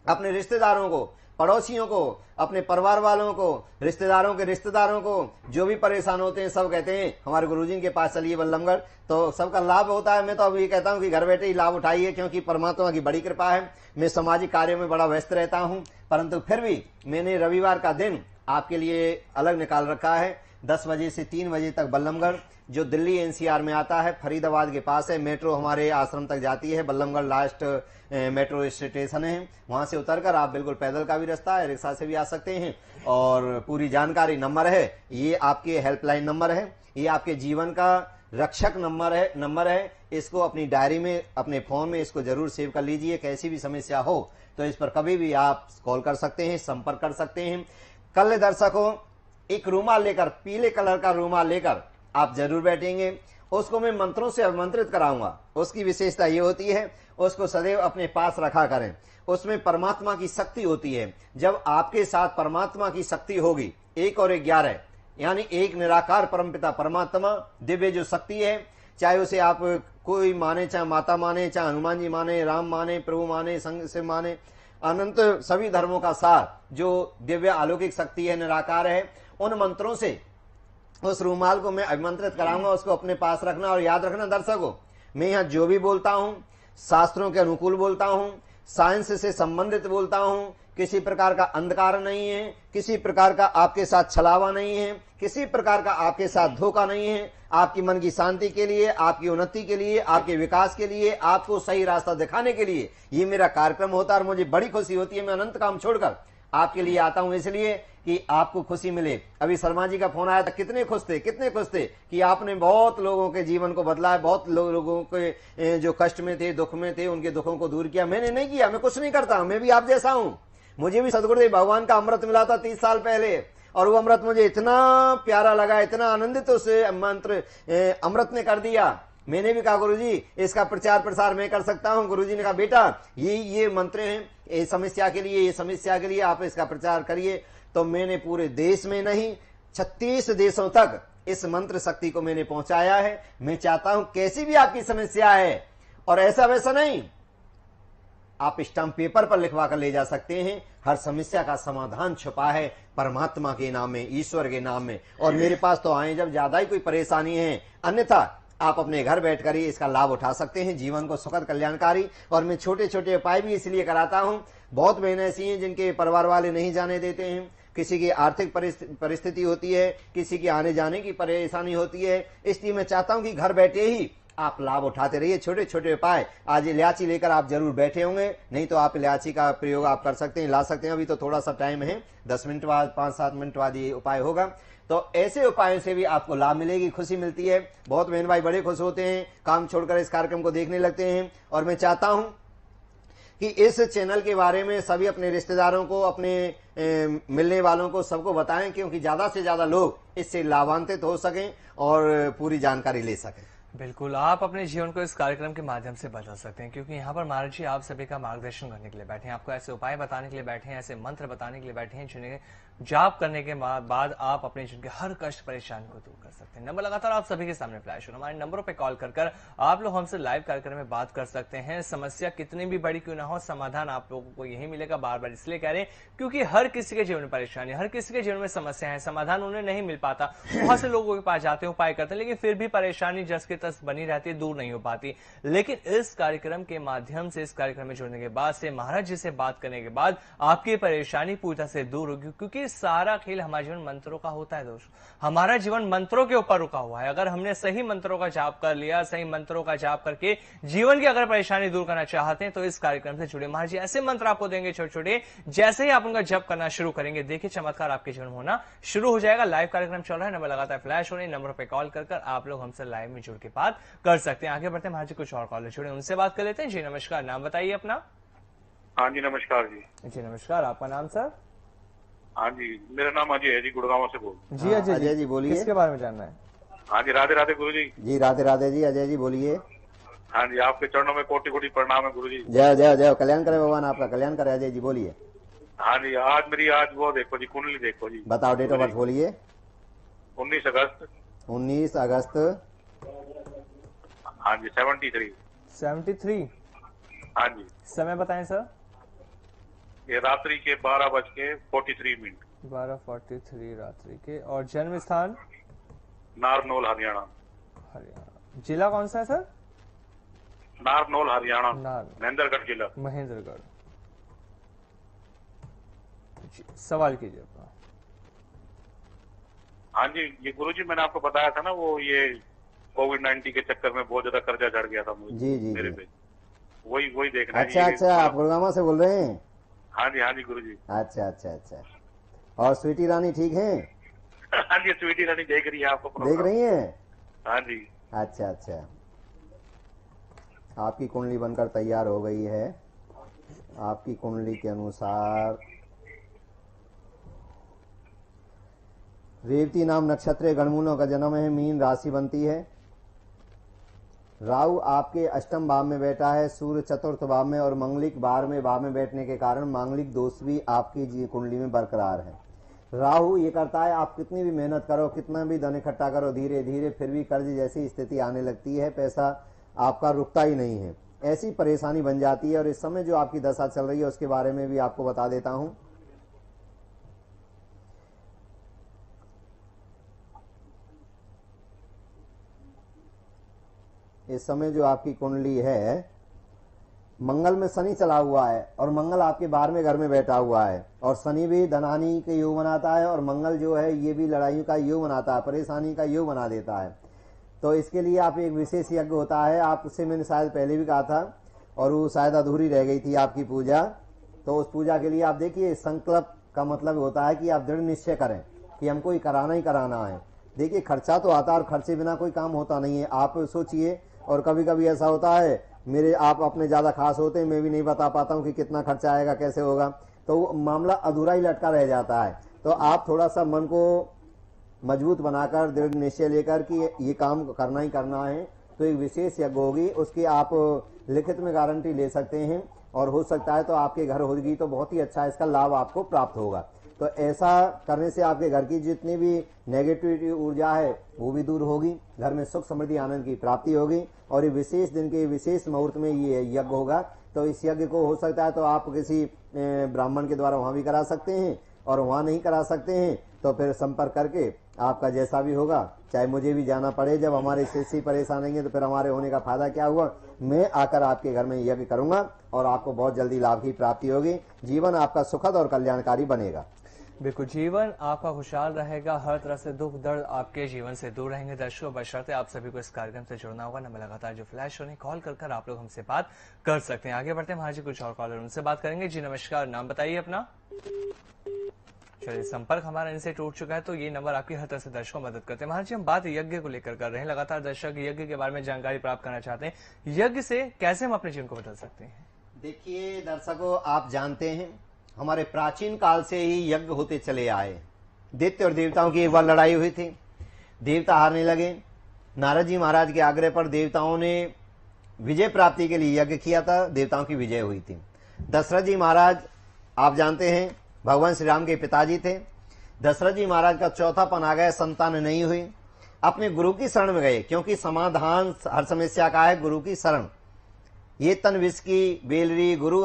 [SPEAKER 1] अपने रिश्तेदारों को, पड़ोसियों को, अपने परिवार वालों को, रिश्तेदारों के रिश्तेदारों को, जो भी परेशान होते हैं, सब कहते हैं हमारे गुरुजी के पास चलिए बल्लभगढ़, तो सबका लाभ होता है। मैं तो अब ये कहता हूं कि घर बैठे ही लाभ उठाइए, क्योंकि परमात्मा की बड़ी कृपा है। मैं सामाजिक कार्यों में बड़ा व्यस्त रहता हूं, परंतु फिर भी मैंने रविवार का दिन आपके लिए अलग निकाल रखा है। 10 बजे से 3 बजे तक बल्लभगढ़, जो दिल्ली NCR में आता है, फरीदाबाद के पास है। मेट्रो हमारे आश्रम तक जाती है, बल्लभगढ़ लास्ट मेट्रो स्टेशन है। वहां से उतरकर आप बिल्कुल पैदल का भी रास्ता है, रिक्शा से भी आ सकते हैं। और पूरी जानकारी नंबर है, ये आपके हेल्पलाइन नंबर है, ये आपके जीवन का रक्षक नंबर है। इसको अपनी डायरी में, अपने फोन में इसको जरूर सेव कर लीजिए। कैसी भी समस्या हो तो इस पर कभी भी आप कॉल कर सकते हैं, संपर्क कर सकते हैं। कल दर्शकों, एक रूमाल लेकर, पीले कलर का रूमाल लेकर आप जरूर बैठेंगे। उसको मैं मंत्रों से आमंत्रित कराऊंगा। उसकी विशेषता ये होती है, उसको सदैव अपने पास रखा करें। उसमें परमात्मा की शक्ति होती है। जब आपके साथ परमात्मा की शक्ति होगी, 1 और 11, यानी एक निराकार परमपिता परमात्मा दिव्य जो शक्ति है, चाहे उसे आप कोई माने, चाहे माता माने, चाहे हनुमान जी माने, राम माने, प्रभु माने, संग से माने, अनंत सभी धर्मों का सार जो दिव्य अलौकिक शक्ति है, निराकार है, उन मंत्रों से उस रूमाल को मैं आमंत्रित कराऊंगा। उसको अपने पास रखना। और याद रखना दर्शकों, मैं यहाँ जो भी बोलता हूँ शास्त्रों के अनुकूल बोलता हूँ, साइंस से संबंधित बोलता हूँ। किसी प्रकार का अंधकार नहीं है, किसी प्रकार का आपके साथ छलावा नहीं है, किसी प्रकार का आपके साथ धोखा नहीं है। आपकी मन की शांति के लिए, आपकी उन्नति के लिए, आपके विकास के लिए, आपको सही रास्ता दिखाने के लिए ये मेरा कार्यक्रम होता है। और मुझे बड़ी खुशी होती है, मैं अनंत काम छोड़कर आपके लिए आता हूं, इसलिए कि आपको खुशी मिले। अभी शर्मा जी का फोन आया था, कितने खुश थे कि आपने बहुत लोगों के जीवन को बदला है, बहुत लोगों के जो कष्ट में थे, दुख में थे, उनके दुखों को दूर किया। मैंने नहीं किया, मैं कुछ नहीं करता, मैं भी आप जैसा हूं। मुझे भी सदगुरुदेव भगवान का अमृत मिला था 30 साल पहले, और वो अमृत मुझे इतना प्यारा लगा, इतना आनंदित उस मंत्र अमृत ने कर दिया। मैंने भी कहा गुरुजी इसका प्रचार प्रसार मैं कर सकता हूं। गुरुजी ने कहा बेटा ये मंत्र हैं, ये समस्या के लिए आप इसका प्रचार करिए। तो मैंने पूरे देश में नहीं 36 देशों तक इस मंत्र शक्ति को मैंने पहुंचाया है। मैं चाहता हूं कैसी भी आपकी समस्या है, और ऐसा वैसा नहीं, आप स्टाम्प पेपर पर लिखवा कर ले जा सकते हैं। हर समस्या का समाधान छुपा है परमात्मा के नाम में, ईश्वर के नाम में। और मेरे पास तो आए जब ज्यादा ही कोई परेशानी है, अन्यथा आप अपने घर बैठकर ही इसका लाभ उठा सकते हैं, जीवन को सुखद कल्याणकारी। और मैं छोटे छोटे उपाय भी इसलिए कराता हूं, बहुत बहनें ऐसी हैं जिनके परिवार वाले नहीं जाने देते हैं, किसी की आर्थिक परिस्थिति होती है, किसी की आने जाने की परेशानी होती है। इसलिए मैं चाहता हूं कि घर बैठे ही आप लाभ उठाते रहिए। छोटे छोटे उपाय, आज इलायची लेकर आप जरूर बैठे होंगे, नहीं तो आप इलायची का प्रयोग आप कर सकते हैं, ला सकते हैं। अभी तो थोड़ा सा टाइम है, 10 मिनट बाद, 5-7 मिनट बाद ये उपाय होगा। तो ऐसे उपायों से भी आपको लाभ मिलेगी, खुशी मिलती है। बहुत बहन भाई बड़े खुश होते हैं, काम छोड़कर इस कार्यक्रम को देखने लगते हैं। और मैं चाहता हूं कि इस चैनल के बारे में सभी अपने रिश्तेदारों को, अपने मिलने वालों को, सबको बताएं, क्योंकि ज्यादा से ज्यादा लोग इससे लाभान्वित हो सकें और पूरी जानकारी ले सकें।
[SPEAKER 2] बिल्कुल, आप अपने जीवन को इस कार्यक्रम के माध्यम से बदल सकते हैं, क्योंकि यहाँ पर महाराज जी आप सभी का मार्गदर्शन करने के लिए बैठे हैं, आपको ऐसे उपाय बताने के लिए बैठे हैं, ऐसे मंत्र बताने के लिए बैठे हैं, जिन्हें जाप करने के बाद आप अपने जीवन के हर कष्ट परेशानी को दूर कर सकते हैं। नंबर लगातार आप सभी के सामने फ्लैश हो, हमारे नंबरों पे कॉल कर आप लोग हमसे लाइव कार्यक्रम में बात कर सकते हैं। समस्या कितनी भी बड़ी क्यों ना हो, समाधान आप लोगों को यही मिलेगा। बार बार इसलिए कह रहे हैं क्योंकि हर किसी के जीवन में परेशानी, हर किसी के जीवन में समस्या है, समाधान उन्हें नहीं मिल पाता। बहुत से लोगों के पास जाते हैं, उपाय करते हैं, लेकिन फिर भी परेशानी जस की तस बनी रहती है, दूर नहीं हो पाती। लेकिन इस कार्यक्रम के माध्यम से, इस कार्यक्रम में जुड़ने के बाद से, महाराज जी से बात करने के बाद आपकी परेशानी पूरी तरह से दूर होगी, क्योंकि सारा खेल हमारा जीवन मंत्रों का होता है दोस्तों। हमारा जीवन मंत्रों के ऊपर रुका हुआ है। अगर हमने सही मंत्रों का जाप कर लिया, सही मंत्रों का जाप करके जीवन की अगर परेशानी दूर करना चाहते हैं, तो इस कार्यक्रम से जुड़े। महाराज जी ऐसे मंत्र आपको देंगे छोटे छोटे, जैसे ही आप उनका जप करना शुरू करेंगे, देखिए चमत्कार आपके जीवन में होना शुरू हो जाएगा। लाइव कार्यक्रम चल रहा है, नंबर लगातार फ्लैश हो रहे हैं, नंबर पर कॉल कर आप लोग हमसे लाइव में जुड़ के बात कर सकते हैं। आगे बढ़ते हैं, महाराज जी कुछ और कॉलर जुड़े, उनसे बात कर लेते हैं। जी नमस्कार, नाम बताइए अपना।
[SPEAKER 6] हाँ जी नमस्कार जी।
[SPEAKER 2] जी नमस्कार, आपका नाम सर?
[SPEAKER 6] हाँ जी, मेरा नाम अजय है जी, गुड़गांव से बोल।
[SPEAKER 2] जी
[SPEAKER 1] अजय जी बोलिए,
[SPEAKER 2] किसके बारे में जानना है?
[SPEAKER 6] हाँ जी, राधे राधे गुरु जी।
[SPEAKER 1] जी राधे राधे जी, अजय जी बोलिए।
[SPEAKER 6] हाँ जी, आपके चरणों में कोटि कोटि प्रणाम है गुरु जी।
[SPEAKER 1] जय जय जय, कल्याण करे भगवान, आपका कल्याण करे। अजय जी बोलिए।
[SPEAKER 6] हाँ जी, आज वो देखो जी, कुंडली देखो जी।
[SPEAKER 1] बताओ, डेट ऑफ बर्थ बोलिए।
[SPEAKER 6] 19 अगस्त।
[SPEAKER 1] 19 अगस्त।
[SPEAKER 6] हाँ जी, 73।
[SPEAKER 2] हाँ जी, समय बताएं सर।
[SPEAKER 6] ये रात्रि के 12:43।
[SPEAKER 2] 12:43 रात्रि के। और जन्म स्थान?
[SPEAKER 6] नारनौल हरियाणा।
[SPEAKER 2] हरियाणा। जिला कौन सा है सर?
[SPEAKER 6] नारनौल हरियाणा,
[SPEAKER 2] नारनौल।
[SPEAKER 6] महेंद्रगढ़ जिला।
[SPEAKER 2] महेंद्रगढ़। सवाल कीजिए अपना।
[SPEAKER 6] हाँ जी, ये गुरु जी मैंने आपको बताया था ना, वो ये कोविड-19 के चक्कर में बहुत ज्यादा कर्जा चढ़ गया था मुझे।
[SPEAKER 1] जी
[SPEAKER 6] मेरे पे वही देखना है।
[SPEAKER 1] अच्छा, आप गुड़गांव से बोल रहे हैं?
[SPEAKER 6] हाँ जी गुरु जी।
[SPEAKER 1] अच्छा। और स्वीटी रानी ठीक है?
[SPEAKER 6] हाँ जी, स्वीटी रानी देख रही है आपको।
[SPEAKER 1] देख रही है?
[SPEAKER 6] हाँ जी।
[SPEAKER 1] अच्छा, आपकी कुंडली बनकर तैयार हो गई है। आपकी कुंडली के अनुसार रेवती नाम नक्षत्र गणमूलों का जन्म है, मीन राशि बनती है। राहु आपके अष्टम भाव में बैठा है, सूर्य चतुर्थ भाव में, और मंगलिक 12वें भाव में बैठने के कारण मांगलिक दोष भी आपकी कुंडली में बरकरार है। राहु ये करता है, आप कितनी भी मेहनत करो, कितना भी धन इकट्ठा करो, धीरे धीरे फिर भी कर्ज जैसी स्थिति आने लगती है, पैसा आपका रुकता ही नहीं है, ऐसी परेशानी बन जाती है। और इस समय जो आपकी दशा चल रही है उसके बारे में भी आपको बता देता हूं। इस समय जो आपकी कुंडली है, मंगल में शनि चला हुआ है, और मंगल आपके 12वें घर में बैठा हुआ है, और शनि भी धनहानि के योग बनाता है, और मंगल जो है ये भी लड़ाइयों का योग बनाता है, परेशानी का योग बना देता है। तो इसके लिए आप एक विशेष यज्ञ होता है, आपसे मैंने शायद पहले भी कहा था, और वो शायद अधूरी रह गई थी आपकी पूजा। तो उस पूजा के लिए आप देखिए, संकल्प का मतलब होता है कि आप दृढ़ निश्चय करें कि हमको ये कराना ही कराना है। देखिए खर्चा तो आता है, और खर्चे बिना कोई काम होता नहीं है, आप सोचिए। और कभी कभी ऐसा होता है, आप अपने ज्यादा खास होते हैं, मैं भी नहीं बता पाता हूँ कि कितना खर्चा आएगा, कैसे होगा, तो मामला अधूरा ही लटका रह जाता है। तो आप थोड़ा सा मन को मजबूत बनाकर दृढ़ निश्चय लेकर कि ये काम करना ही करना है, तो एक विशेष यज्ञ होगी, उसकी आप लिखित में गारंटी ले सकते हैं, और हो सकता है तो आपके घर होगी तो बहुत ही अच्छा इसका लाभ आपको प्राप्त होगा। तो ऐसा करने से आपके घर की जितनी भी नेगेटिविटी ऊर्जा है वो भी दूर होगी, घर में सुख समृद्धि आनंद की प्राप्ति होगी। और ये विशेष दिन के विशेष मुहूर्त में ये यज्ञ होगा, तो इस यज्ञ को हो सकता है तो आप किसी ब्राह्मण के द्वारा वहां भी करा सकते हैं, और वहां नहीं करा सकते हैं तो फिर संपर्क करके आपका जैसा भी होगा, चाहे मुझे भी जाना पड़े, जब हमारे शिष्य परेशान रहेंगे तो फिर हमारे होने का फायदा क्या हुआ। मैं आकर आपके घर में यज्ञ करूंगा और आपको बहुत जल्दी लाभ की प्राप्ति होगी, जीवन आपका सुखद और कल्याणकारी बनेगा।
[SPEAKER 2] बिल्कुल, जीवन आपका खुशहाल रहेगा, हर तरह से दुख दर्द आपके जीवन से दूर रहेंगे। दर्शकों, बशर्ते आप सभी को इस कार्यक्रम से जुड़ना होगा। नंबर लगातार जो फ्लैश हो रहे, कॉल कर आप लोग हमसे बात कर सकते हैं। आगे बढ़ते हैं, महाराज जी कुछ और कॉलर उनसे बात करेंगे। जी नमस्कार, नाम बताइए अपना। चलिए, संपर्क हमारा इनसे टूट चुका है, तो ये नंबर आपकी हर तरह से दर्शकों मदद करते हैं। महाराज जी, हम बात यज्ञ को लेकर कर रहे हैं, लगातार दर्शक यज्ञ के बारे में जानकारी प्राप्त करना चाहते हैं। यज्ञ से कैसे हम अपने जीवन को बदल सकते हैं?
[SPEAKER 1] देखिए दर्शकों, आप जानते हैं हमारे प्राचीन काल से ही यज्ञ होते चले आए। दैत्य और देवताओं की एक बार लड़ाई हुई थी, देवता हारने लगे। नारद जी महाराज के आग्रह पर देवताओं ने विजय प्राप्ति के लिए यज्ञ किया था, देवताओं की विजय हुई थी। दशरथ जी महाराज आप जानते हैं भगवान श्री राम के पिताजी थे। दशरथ जी महाराज का चौथापन आ गया, संतान नहीं हुई, अपने गुरु की शरण में गए, क्योंकि समाधान हर समस्या का है गुरु की शरण। ये तन विष की बेलरी गुरु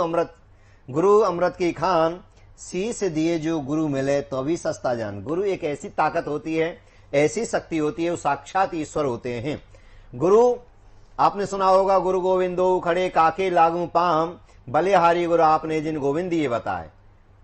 [SPEAKER 1] अमृत की खान, शीश दिए जो गुरु मिले तो भी सस्ता जान। गुरु एक ऐसी ताकत होती है, ऐसी शक्ति होती है, वो साक्षात ईश्वर होते हैं। गुरु आपने सुना होगा, गुरु गोविंदो खड़े काके लागू पाम, बलिहारी गुरु आपने जिन गोविंद ये बताए।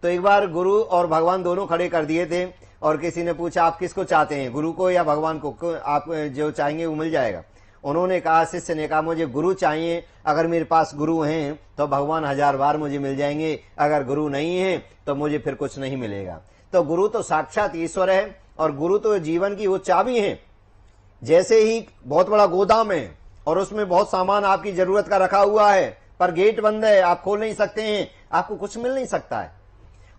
[SPEAKER 1] तो एक बार गुरु और भगवान दोनों खड़े कर दिए थे, और किसी ने पूछा आप किसको चाहते हैं, गुरु को या भगवान को? आप जो चाहेंगे वो मिल जाएगा। उन्होंने कहा, शिष्य ने कहा मुझे गुरु चाहिए, अगर मेरे पास गुरु हैं तो भगवान 1000 बार मुझे मिल जाएंगे, अगर गुरु नहीं है तो मुझे फिर कुछ नहीं मिलेगा। तो गुरु तो साक्षात ईश्वर है, और गुरु तो जीवन की वो चाबी है। जैसे ही बहुत बड़ा गोदाम है और उसमें बहुत सामान आपकी जरूरत का रखा हुआ है, पर गेट बंद है, आप खोल नहीं सकते हैं, आपको कुछ मिल नहीं सकता है।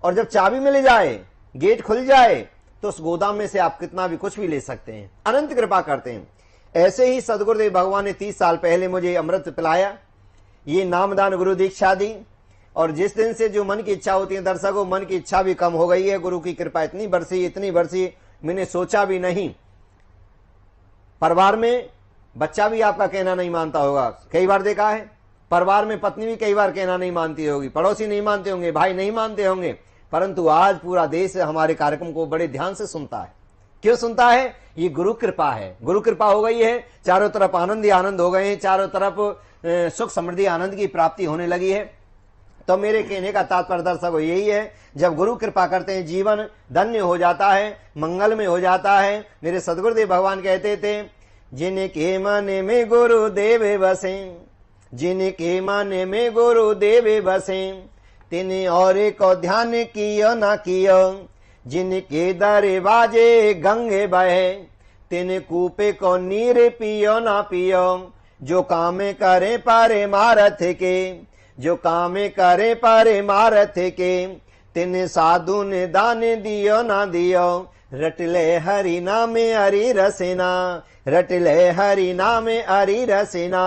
[SPEAKER 1] और जब चाबी मिल जाए, गेट खुल जाए, तो उस गोदाम में से आप कितना भी कुछ भी ले सकते हैं। अनंत कृपा करते हैं। ऐसे ही सदगुरुदेव भगवान ने 30 साल पहले मुझे अमृत पिलाया, ये नामदान गुरु दीक्षा दी, और जिस दिन से जो मन की इच्छा होती है दर्शकों, मन की इच्छा भी कम हो गई है। गुरु की कृपा इतनी बरसी मैंने सोचा भी नहीं। परिवार में बच्चा भी आपका कहना नहीं मानता होगा, कई बार देखा है। परिवार में पत्नी भी कई बार कहना नहीं मानती होगी, पड़ोसी नहीं मानते होंगे, भाई नहीं मानते होंगे, परंतु आज पूरा देश हमारे कार्यक्रम को बड़े ध्यान से सुनता है। क्यों सुनता है? ये गुरु कृपा है। गुरु कृपा हो गई है, चारों तरफ आनंद ही आनंद हो गए हैं, चारों तरफ सुख समृद्धि आनंद की प्राप्ति होने लगी है। तो मेरे कहने का तात्पर्य दर्शकों यही है, जब गुरु कृपा करते हैं जीवन धन्य हो जाता है, मंगल में हो जाता है। मेरे सदगुरुदेव भगवान कहते थे, जिनके मन में गुरु देव बसे, जिनके मन में गुरु देव बसे, तिने और को ध्यान कियो ना कियो, जिनके दरवाजे गंगे बहे, तिन कूपे को नीर पियो ना पियो। जो काम करे पारे मारथ के, जो काम करे पारे मारथ के, तिन साधु ने दान दियो ना दियो। रटले हरि नामे हरि रसेना, रटले हरि नामे हरि रसेना।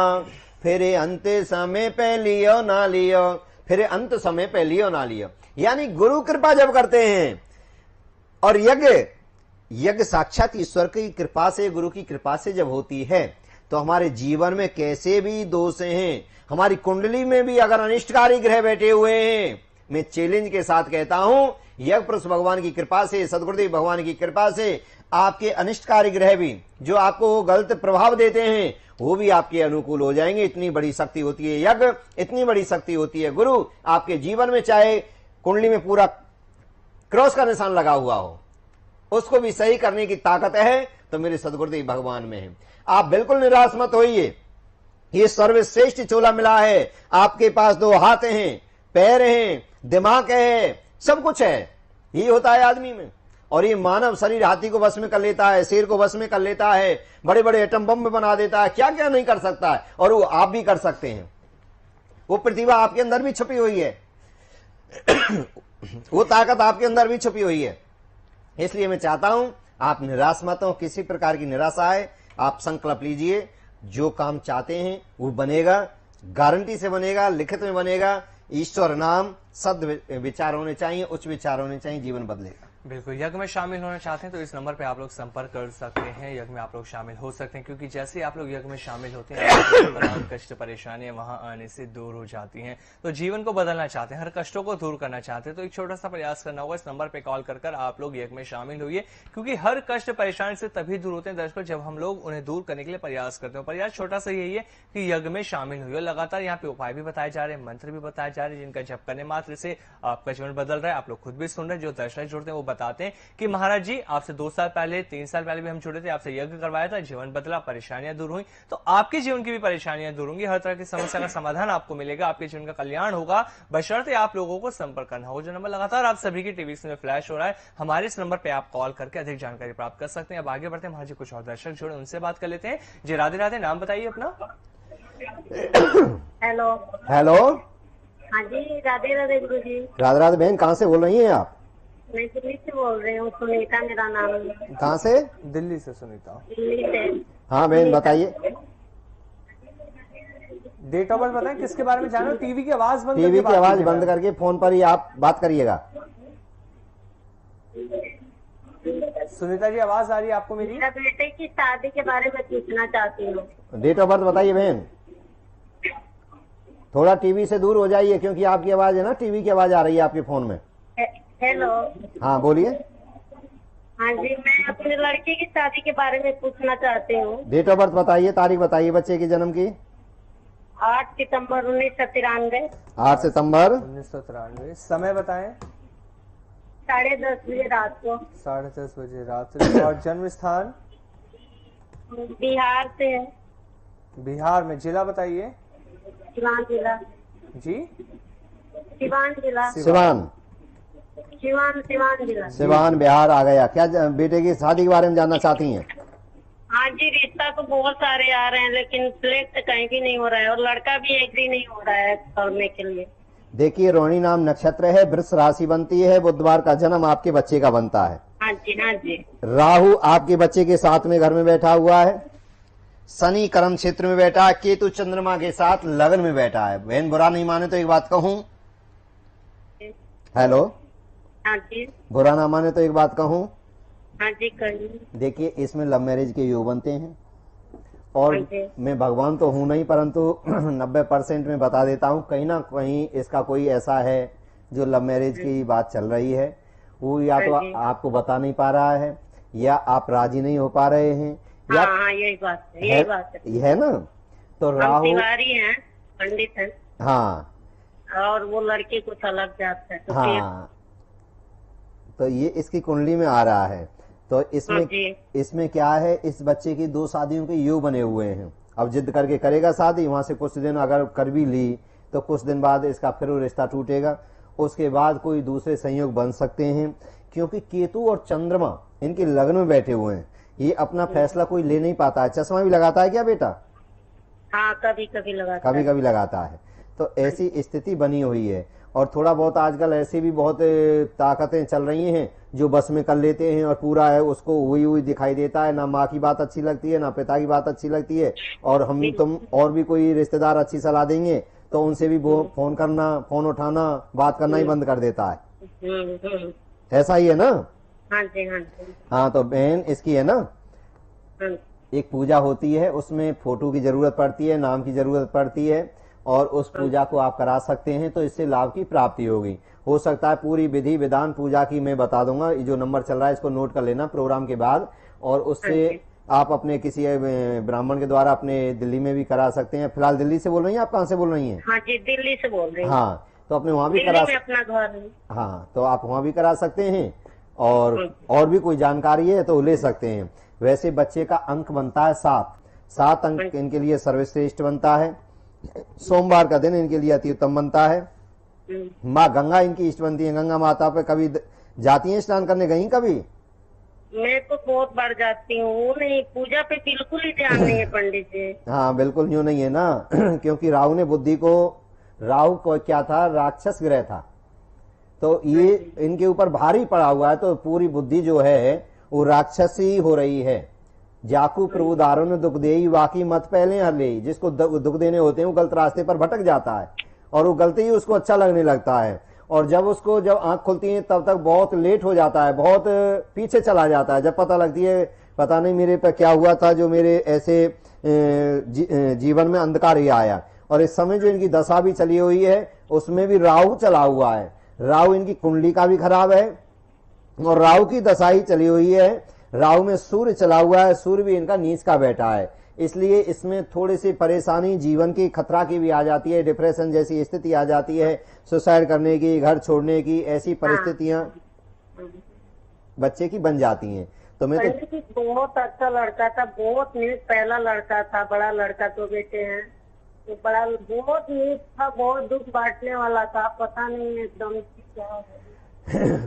[SPEAKER 1] फिर अंत समय पे लियो ना लियो, फिर अंत समय पे लियो ना लियो। यानी गुरु कृपा जब करते हैं, और यज्ञ साक्षात ईश्वर की कृपा से, गुरु की कृपा से जब होती है, तो हमारे जीवन में कैसे भी दोष हैं, हमारी कुंडली में भी अगर अनिष्टकारी ग्रह बैठे हुए हैं, मैं चैलेंज के साथ कहता हूं, यज्ञ पुरुष भगवान की कृपा से, सदगुरुदेव भगवान की कृपा से आपके अनिष्टकारी ग्रह भी जो आपको गलत प्रभाव देते हैं, वो भी आपके अनुकूल हो जाएंगे। इतनी बड़ी शक्ति होती है यज्ञ, इतनी बड़ी शक्ति होती है गुरु। आपके जीवन में चाहे कुंडली में पूरा क्रॉस का निशान लगा हुआ हो, उसको भी सही करने की ताकत है तो मेरे सदगुरुदेव भगवान में है। आप बिल्कुल निराश मत होइए, ये सर्वश्रेष्ठ चोला मिला है। आपके पास 2 हाथ हैं, पैर हैं, दिमाग है, सब कुछ है। ये होता है आदमी में। और ये मानव शरीर हाथी को वश में कर लेता है, शेर को वश में कर लेता है, बड़े बड़े एटम बम बना देता है, क्या क्या नहीं कर सकता है। और वो आप भी कर सकते हैं। वो प्रतिभा आपके अंदर भी छुपी हुई है, वो ताकत आपके अंदर भी छुपी हुई है। इसलिए मैं चाहता हूं आप निराश मत हो, किसी प्रकार की निराशा है, आप संकल्प लीजिए, जो काम चाहते हैं वो बनेगा, गारंटी से बनेगा, लिखित में बनेगा। ईश्वर नाम, सद विचार होने चाहिए, उच्च विचार होने चाहिए, जीवन बदलेगा।
[SPEAKER 2] बिल्कुल, यज्ञ में शामिल होना चाहते हैं तो इस नंबर पे आप लोग संपर्क कर सकते हैं, यज्ञ में आप लोग शामिल हो सकते हैं, क्योंकि जैसे ही आप लोग यज्ञ में शामिल होते हैं आपके तमाम कष्ट परेशानियां वहां आने से दूर हो जाती हैं। तो जीवन को बदलना चाहते हैं, हर कष्टों को दूर करना चाहते हैं तो एक छोटा सा प्रयास करना होगा। इस नंबर पे कॉल कर कर आप लोग यज्ञ में शामिल होइए, क्योंकि हर कष्ट परेशानी से तभी दूर होते हैं दर्शकों जब हम लोग उन्हें दूर करने के लिए प्रयास करते हैं। प्रयास छोटा सा यही है कि यज्ञ में शामिल हुई। लगातार यहाँ पे उपाय भी बताए जा रहे हैं, मंत्र भी बताए जा रहे हैं, जिनका जप करने मात्र से आपका जीवन बदल रहा है। आप लोग खुद भी सुन रहे हैं, जो दर्शक जुड़ते हैं वो बताते हैं कि महाराज जी आपसे 2 साल पहले 3 साल पहले भी हम जुड़े थे, आपसे यज्ञ करवाया था, जीवन बदला, परेशानियां दूर हुई, तो आपके जीवन की भी परेशानियां दूर होंगी, हर तरह की समस्या का समाधान आपको मिलेगा, आपके जीवन का कल्याण होगा, बशर्ते आप लोगों को संपर्क करना होगा। जो नंबर लगातार आप सभी की टीवी में फ्लैश हो रहा है, हमारे इस नंबर पर आप कॉल करके अधिक जानकारी प्राप्त कर सकते हैं। अब आगे बढ़ते हैं, महाराज जी कुछ और दर्शक जुड़े, उनसे बात कर लेते हैं। जी राधे राधे, नाम बताइए अपना।
[SPEAKER 4] हेलो।
[SPEAKER 1] हेलो,
[SPEAKER 4] हाँ जी, राधे राधे गुरु जी।
[SPEAKER 1] राधे राधे बहन, कहाँ से बोल रही हैं आप?
[SPEAKER 4] मैं दिल्ली से बोल रही हूँ, सुनीता मेरा नाम है।
[SPEAKER 1] कहाँ से?
[SPEAKER 2] दिल्ली से सुनीता।
[SPEAKER 4] दिल्ली से।
[SPEAKER 1] हाँ बहन बताइए।
[SPEAKER 2] डेट ऑफ बर्थ बताएं, किसके बारे में जाना? टीवी की आवाज बंद
[SPEAKER 1] टीवी की आवाज बंद करके फोन पर ही आप बात करिएगा।
[SPEAKER 2] सुनीता जी आवाज आ रही है आपको मेरी?
[SPEAKER 4] मेरा बेटे की शादी के बारे में पूछना चाहती हूँ।
[SPEAKER 1] डेट ऑफ बर्थ बताइए बहन। थोड़ा टीवी से दूर हो जाइए, क्योंकि आपकी आवाज है ना, टीवी की आवाज आ रही है आपके फोन में।
[SPEAKER 4] हेलो।
[SPEAKER 1] हाँ बोलिए।
[SPEAKER 4] हाँ जी, मैं अपने लड़के की शादी के बारे में पूछना चाहती हूँ।
[SPEAKER 1] डेट ऑफ बर्थ बताइए, तारीख बताइए बच्चे की जन्म की।
[SPEAKER 4] 8 सितंबर 1993।
[SPEAKER 1] 8 सितंबर
[SPEAKER 2] 1993। समय बताएं।
[SPEAKER 4] 10:30 बजे रात को।
[SPEAKER 2] 10:30 बजे रात को। और जन्म स्थान?
[SPEAKER 4] बिहार से है।
[SPEAKER 2] बिहार में। जिला बताइए।
[SPEAKER 4] सिवान जिला।
[SPEAKER 2] जी
[SPEAKER 4] सिवान जिला।
[SPEAKER 1] सिवान
[SPEAKER 4] सिवान जिला।
[SPEAKER 1] सिवान बिहार आ गया। क्या बेटे की शादी के बारे में जानना चाहती हैं?
[SPEAKER 4] हाँ जी, रिश्ता तो बहुत सारे आ रहे हैं, लेकिन सिलेक्ट कहीं भी नहीं हो रहा है, और लड़का भी एग्री नहीं हो रहा है करने के लिए।
[SPEAKER 1] देखिए, रोहिणी नाम नक्षत्र है, वृष राशि बनती है, बुधवार का जन्म आपके बच्चे का बनता है।
[SPEAKER 4] हाँ जी, हाँ जी।
[SPEAKER 1] राहु आपके बच्चे के साथ में घर में बैठा हुआ है, शनि कर्म क्षेत्र में बैठा है, केतु चंद्रमा के साथ लगन में बैठा है। बहन बुरा नहीं माने तो एक बात कहूं। हेलो।
[SPEAKER 4] हाँ जी।
[SPEAKER 1] बुरा ना माने तो एक बात कहूं।
[SPEAKER 4] हाँ जी, करिए।
[SPEAKER 1] देखिए, इसमें लव मैरिज के योग बनते हैं, और
[SPEAKER 4] हाँ जी।
[SPEAKER 1] मैं भगवान तो हूं नहीं, परंतु 90% में बता देता हूं, कहीं ना कहीं इसका कोई ऐसा है जो लव मैरिज की बात चल रही है, वो या तो
[SPEAKER 4] हाँ जी।
[SPEAKER 1] आपको बता नहीं पा रहा है, या आप राजी नहीं हो पा रहे हैं, या
[SPEAKER 4] हाँ, यही बात है, यही बात है।
[SPEAKER 1] है ना। तो
[SPEAKER 4] हम
[SPEAKER 1] राहु,
[SPEAKER 4] तिवारी हैं, पंडित हैं,
[SPEAKER 1] हाँ
[SPEAKER 4] और वो लड़की कुछ अलग जात है, तो फिर
[SPEAKER 1] हाँ, तो ये इसकी कुंडली में आ रहा है। तो
[SPEAKER 4] हाँ
[SPEAKER 1] इसमें
[SPEAKER 4] जी।
[SPEAKER 1] इसमें क्या है, इस बच्चे की 2 शादियों के योग बने हुए हैं। अब जिद करके करेगा शादी, वहां से कुछ दिन अगर कर भी ली तो कुछ दिन बाद इसका फिर रिश्ता टूटेगा, उसके बाद कोई दूसरे संयोग बन सकते हैं, क्योंकि केतु और चंद्रमा इनके लग्न में बैठे हुए हैं। ये अपना फैसला कोई ले नहीं पाता है। चश्मा भी लगाता है क्या बेटा?
[SPEAKER 4] हाँ, कभी कभी लगाता
[SPEAKER 1] कभी
[SPEAKER 4] है।
[SPEAKER 1] कभी लगाता है। तो ऐसी स्थिति बनी हुई है, और थोड़ा बहुत आजकल ऐसी भी बहुत ताकतें चल रही हैं जो बस में कर लेते हैं, और पूरा है उसको हुई हुई दिखाई देता है, ना माँ की बात अच्छी लगती है, ना पिता की बात अच्छी लगती है, और हम तुम और भी कोई रिश्तेदार अच्छी सलाह देंगे तो उनसे भी फोन करना, फोन उठाना, बात करना ही बंद कर देता है। ऐसा ही है ना?
[SPEAKER 4] हाँ जी, हाँ जी।
[SPEAKER 1] हाँ, तो बहन इसकी है ना,
[SPEAKER 4] हाँ,
[SPEAKER 1] एक पूजा होती है, उसमें फोटो की जरूरत पड़ती है, नाम की जरूरत पड़ती है, और उस पूजा को आप करा सकते हैं, तो इससे लाभ की प्राप्ति होगी। हो सकता है पूरी विधि विधान पूजा की मैं बता दूंगा, ये जो नंबर चल रहा है इसको नोट कर लेना प्रोग्राम के बाद, और उससे आप अपने किसी ब्राह्मण के द्वारा अपने दिल्ली में भी करा सकते हैं। फिलहाल दिल्ली से बोल रही हैं आप? कहाँ से बोल रही हैं?
[SPEAKER 4] हाँ जी, दिल्ली से बोल रही हूँ।
[SPEAKER 1] हाँ, तो अपने वहां भी
[SPEAKER 4] दिल्ली
[SPEAKER 1] करा
[SPEAKER 4] में अपना घर है।
[SPEAKER 1] हाँ, तो आप वहां भी करा सकते हैं, और भी कोई जानकारी है तो ले सकते हैं। वैसे बच्चे का अंक बनता है 7 अंक इनके लिए सर्वश्रेष्ठ बनता है। सोमवार का दिन इनके लिए अति उत्तम बनता है। माँ गंगा इनकी इष्ट बनती है। गंगा माता पे कभी जाती हैं स्नान करने? गई कभी?
[SPEAKER 4] मैं तो बहुत बार जाती हूँ, वो नहीं, पूजा पे बिल्कुल ही ध्यान नहीं है पंडित जी।
[SPEAKER 1] हाँ बिल्कुल, यूं नहीं है ना क्योंकि राहु ने बुद्धि को, राहु को क्या था, राक्षस ग्रह था, तो ये इनके ऊपर भारी पड़ा हुआ है, तो पूरी बुद्धि जो है वो राक्षसी हो रही है। जाकू प्रभु दारो ने दुख दे, वाकी मत पहले हर ले। जिसको दुख देने होते हैं वो गलत रास्ते पर भटक जाता है, और वो गलती ही उसको अच्छा लगने लगता है। और जब आंख खुलती है तब तक बहुत लेट हो जाता है, बहुत पीछे चला जाता है। जब पता लगती है पता नहीं मेरे पे क्या हुआ था जो मेरे ऐसे जीवन में अंधकार ही आया। और इस समय जो इनकी दशा भी चली हुई है उसमें भी राहु चला हुआ है, राहु इनकी कुंडली का भी खराब है और राहु की दशा ही चली हुई है। राहु में सूर्य चला हुआ है, सूर्य भी इनका नीच का बैठा है, इसलिए इसमें थोड़ी सी परेशानी जीवन की खतरा की भी आ जाती है, डिप्रेशन जैसी स्थिति आ जाती है, सुसाइड करने की, घर छोड़ने की ऐसी परिस्थितियां बच्चे की बन जाती हैं। तो मैं तो
[SPEAKER 4] बहुत अच्छा लड़का था, बहुत नीट पहला लड़का था, बड़ा लड़का तो बेटे हैं, तो बड़ा बहुत नीट था, बहुत दुख बांटने वाला था, पता नहीं एकदम क्या।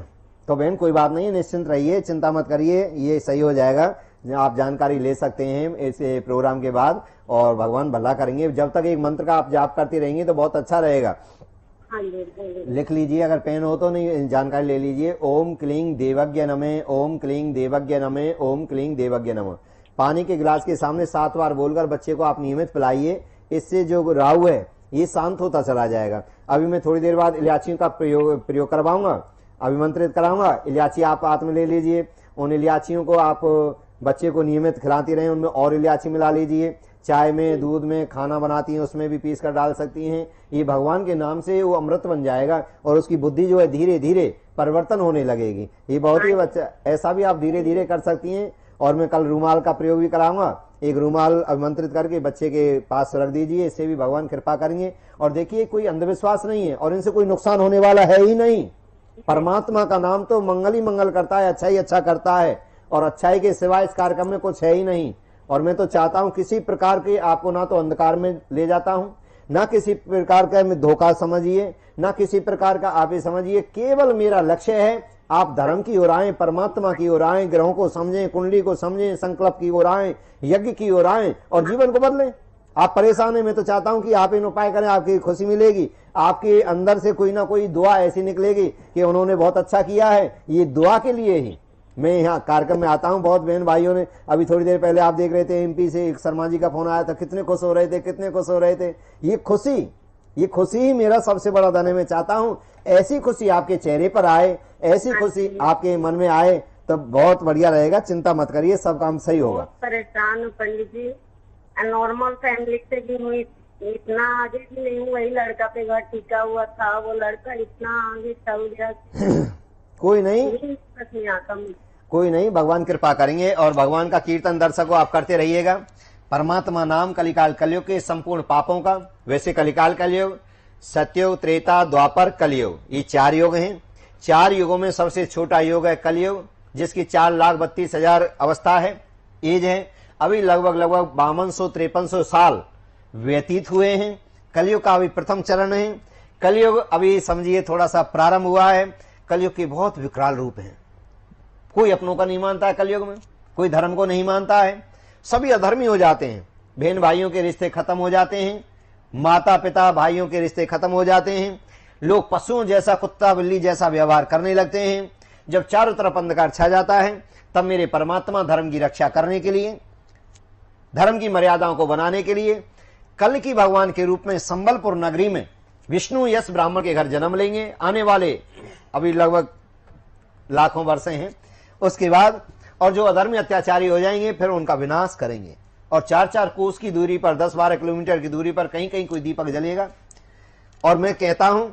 [SPEAKER 1] तो बहन कोई बात नहीं, निश्चिंत रहिए, चिंता मत करिए, ये सही हो जाएगा। आप जानकारी ले सकते हैं इस प्रोग्राम के बाद और भगवान भला करेंगे। जब तक एक मंत्र का आप जाप करती रहेंगे तो बहुत अच्छा रहेगा। लिख लीजिए, अगर पेन हो तो नहीं, जानकारी ले लीजिए। ओम क्लीं देवज्ञ नमः, ओम क्लीं देवज्ञ नमः, ओम क्लीं देवज्ञ नमः। पानी के गिलास के सामने 7 बार बोलकर बच्चे को आप नियमित पिलाइए, इससे जो राहु है ये शांत होता चला जाएगा। अभी मैं थोड़ी देर बाद इलायचियों का प्रयोग करवाऊंगा, अभिमंत्रित कराऊंगा। इलायची आप हाथ में ले लीजिए, उन इलायचियों को आप बच्चे को नियमित खिलाती रहें, उनमें और इलायची मिला लीजिए। चाय में, दूध में, खाना बनाती हैं उसमें भी पीस कर डाल सकती हैं। ये भगवान के नाम से वो अमृत बन जाएगा और उसकी बुद्धि जो है धीरे धीरे परिवर्तन होने लगेगी। ये बहुत ही बच्चा, ऐसा भी आप धीरे धीरे कर सकती हैं। और मैं कल रूमाल का प्रयोग भी कराऊंगा, एक रूमाल अभिमंत्रित करके बच्चे के पास रख दीजिए, इससे भी भगवान कृपा करेंगे। और देखिए कोई अंधविश्वास नहीं है और इनसे कोई नुकसान होने वाला है ही नहीं। परमात्मा का नाम तो मंगल ही मंगल करता है, अच्छा ही अच्छा करता है और अच्छाई के सिवाय इस कार्यक्रम में कुछ है ही नहीं। और मैं तो चाहता हूं किसी प्रकार के आपको ना तो अंधकार में ले जाता हूं, ना किसी प्रकार का मैं धोखा समझिए, ना किसी प्रकार का आप ही समझिए। केवल मेरा लक्ष्य है आप धर्म की ओर आए, परमात्मा की ओर आए, ग्रहों को समझें, कुंडली को समझें, संकल्प की ओर आए, यज्ञ की ओर आए और जीवन को बदलें। आप परेशान हैं, मैं तो चाहता हूं कि आप इन उपाय करें, आपकी खुशी मिलेगी। आपके अंदर से कोई ना कोई दुआ ऐसी निकलेगी कि उन्होंने बहुत अच्छा किया है। ये दुआ के लिए ही मैं यहाँ कार्यक्रम में आता हूँ। बहुत बहन भाइयों ने अभी थोड़ी देर पहले आप देख रहे थे एमपी से एक शर्मा जी का फोन आया था, कितने खुश हो रहे थे, कितने खुश हो रहे थे। ये खुशी ही मेरा सबसे बड़ा धन है। मैं चाहता हूँ ऐसी खुशी आपके चेहरे पर आए, ऐसी खुशी आपके मन में आए, तो बहुत बढ़िया रहेगा। चिंता मत करिए, सब काम सही होगा।
[SPEAKER 4] परेशान हूँ पंडित जी, नॉर्मल फैमिली से भी मैं इतना आगे भी नहीं हूँ। वही लड़का पे घर टिका हुआ था, वो लड़का इतना आगे चल गया।
[SPEAKER 1] कोई नहीं, भगवान कृपा करेंगे। और भगवान का कीर्तन दर्शकों आप करते रहिएगा। परमात्मा नाम कलिकाल कलयुग के संपूर्ण पापों का, वैसे कलिकाल कलयुग, सत्ययुग, त्रेता, द्वापर, कलयुग, ये 4 युग हैं। 4 युगों में सबसे छोटा युग है कलयुग, जिसकी 4,32,000 अवस्था है, एज है। अभी लगभग 5200-5300 साल व्यतीत हुए हैं। कलयुग का अभी प्रथम चरण है। कलयुग अभी समझिए थोड़ा सा प्रारंभ हुआ है। कलयुग के बहुत विकराल रूप हैं। कोई अपनों का नहीं मानता है कलयुग में, कोई धर्म को नहीं मानता है, सभी अधर्मी हो जाते हैं। बहन भाइयों के रिश्ते खत्म हो जाते हैं, माता पिता भाइयों के रिश्ते खत्म हो जाते हैं। लोग पशुओं जैसा, कुत्ता बिल्ली जैसा व्यवहार करने लगते हैं। जब चारों तरफ अंधकार छा जाता है तब मेरे परमात्मा धर्म की रक्षा करने के लिए, धर्म की मर्यादाओं को बनाने के लिए कल की भगवान के रूप में संबलपुर नगरी में विष्णु यश ब्राह्मण के घर जन्म लेंगे। आने वाले अभी लगभग लाखों वर्ष हैं उसके बाद, और जो अधर्मी अत्याचारी हो जाएंगे फिर उनका विनाश करेंगे। और 4-4 कोस की दूरी पर, 10-12 किलोमीटर की दूरी पर कहीं कहीं कोई दीपक जलेगा। और मैं कहता हूं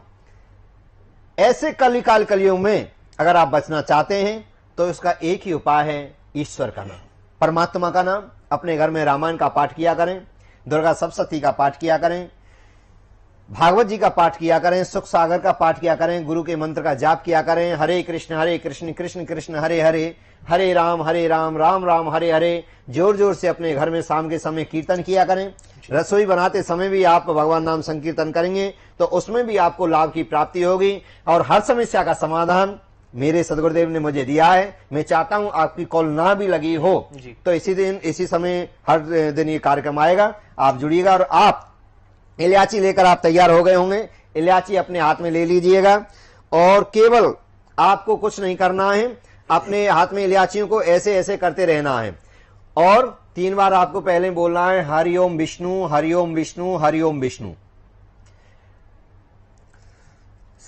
[SPEAKER 1] ऐसे कलिकाल कलयुग में अगर आप बचना चाहते हैं तो इसका एक ही उपाय है, ईश्वर का नाम, परमात्मा का नाम। अपने घर में रामायण का पाठ किया करें, दुर्गा सप्तशती का पाठ किया करें, भागवत जी का पाठ किया करें, सुख सागर का पाठ किया करें, गुरु के मंत्र का जाप किया करें। हरे कृष्ण कृष्ण कृष्ण हरे हरे, हरे राम राम राम हरे हरे। जोर जोर से अपने घर में शाम के समय कीर्तन किया करें। रसोई बनाते समय भी आप भगवान नाम संकीर्तन करेंगे तो उसमें भी आपको लाभ की प्राप्ति होगी। और हर समस्या का समाधान मेरे सदगुरुदेव ने मुझे दिया है। मैं चाहता हूं आपकी कॉल ना भी लगी हो तो इसी दिन, इसी समय, हर दिन ये कार्यक्रम आएगा, आप जुड़िएगा। और आप इलायची लेकर आप तैयार हो गए होंगे, इलायची अपने हाथ में ले लीजिएगा और केवल आपको कुछ नहीं करना है, अपने हाथ में इलायचियों को ऐसे ऐसे करते रहना है। और 3 बार आपको पहले बोलना है हरिओम विष्णु, हरिओम विष्णु, हरिओम विष्णु।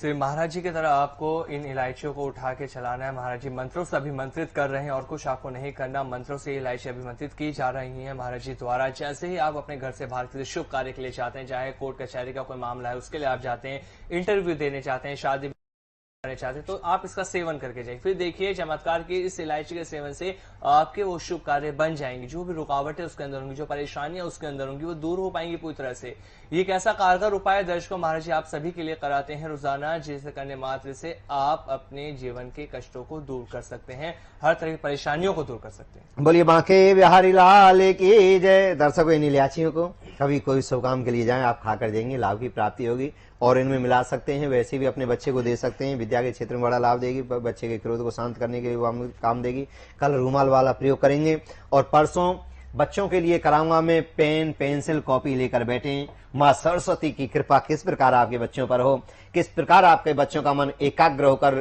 [SPEAKER 2] श्री महाराज जी की तरह आपको इन इलायचियों को उठा के चलाना है। महाराज जी मंत्रों से अभिमंत्रित कर रहे हैं और कुछ आपको नहीं करना, मंत्रों से इलायची अभिमंत्रित की जा रही है महाराज जी द्वारा। जैसे ही आप अपने घर से बाहर किसी शुभ कार्य के लिए जाते हैं, चाहे कोर्ट कचहरी का कोई मामला है उसके लिए आप जाते हैं, इंटरव्यू देने चाहते हैं, शादी करना चाहते हैं, तो आप इसका सेवन करके जाइए। फिर देखिए चमत्कार की इस इलायची के सेवन से आपके वो शुभ कार्य बन जाएंगे। जो भी रुकावटें उसके अंदर होंगी, जो परेशानियां उसके अंदर होंगी, वो दूर हो पाएंगी पूरी तरह से। ये एक ऐसा कारगर उपाय है दर्शकों महाराज जी आप सभी के लिए कराते हैं रोजाना, जिसे करने मात्र से आप अपने जीवन के कष्टों को दूर कर सकते हैं, हर तरह की परेशानियों को दूर कर सकते हैं।
[SPEAKER 1] बोलिए बांके बिहारी लाल की जय। दर्शकों इन इलायचियों को कभी कोई शुभ काम के लिए जाएं, आप खाकर देंगे, लाभ की प्राप्ति होगी और इनमें मिला सकते हैं। वैसे भी अपने बच्चे को दे सकते हैं, विद्या के क्षेत्र में बड़ा लाभ देगी, बच्चे के क्रोध को शांत करने के लिए काम देगी। कल रूमाल वाला प्रयोग करेंगे और परसों बच्चों के लिए कराऊंगा मैं पेन पेंसिल कॉपी लेकर बैठे। माँ सरस्वती की कृपा किस प्रकार आपके बच्चों पर हो, किस प्रकार आपके बच्चों का मन एकाग्र होकर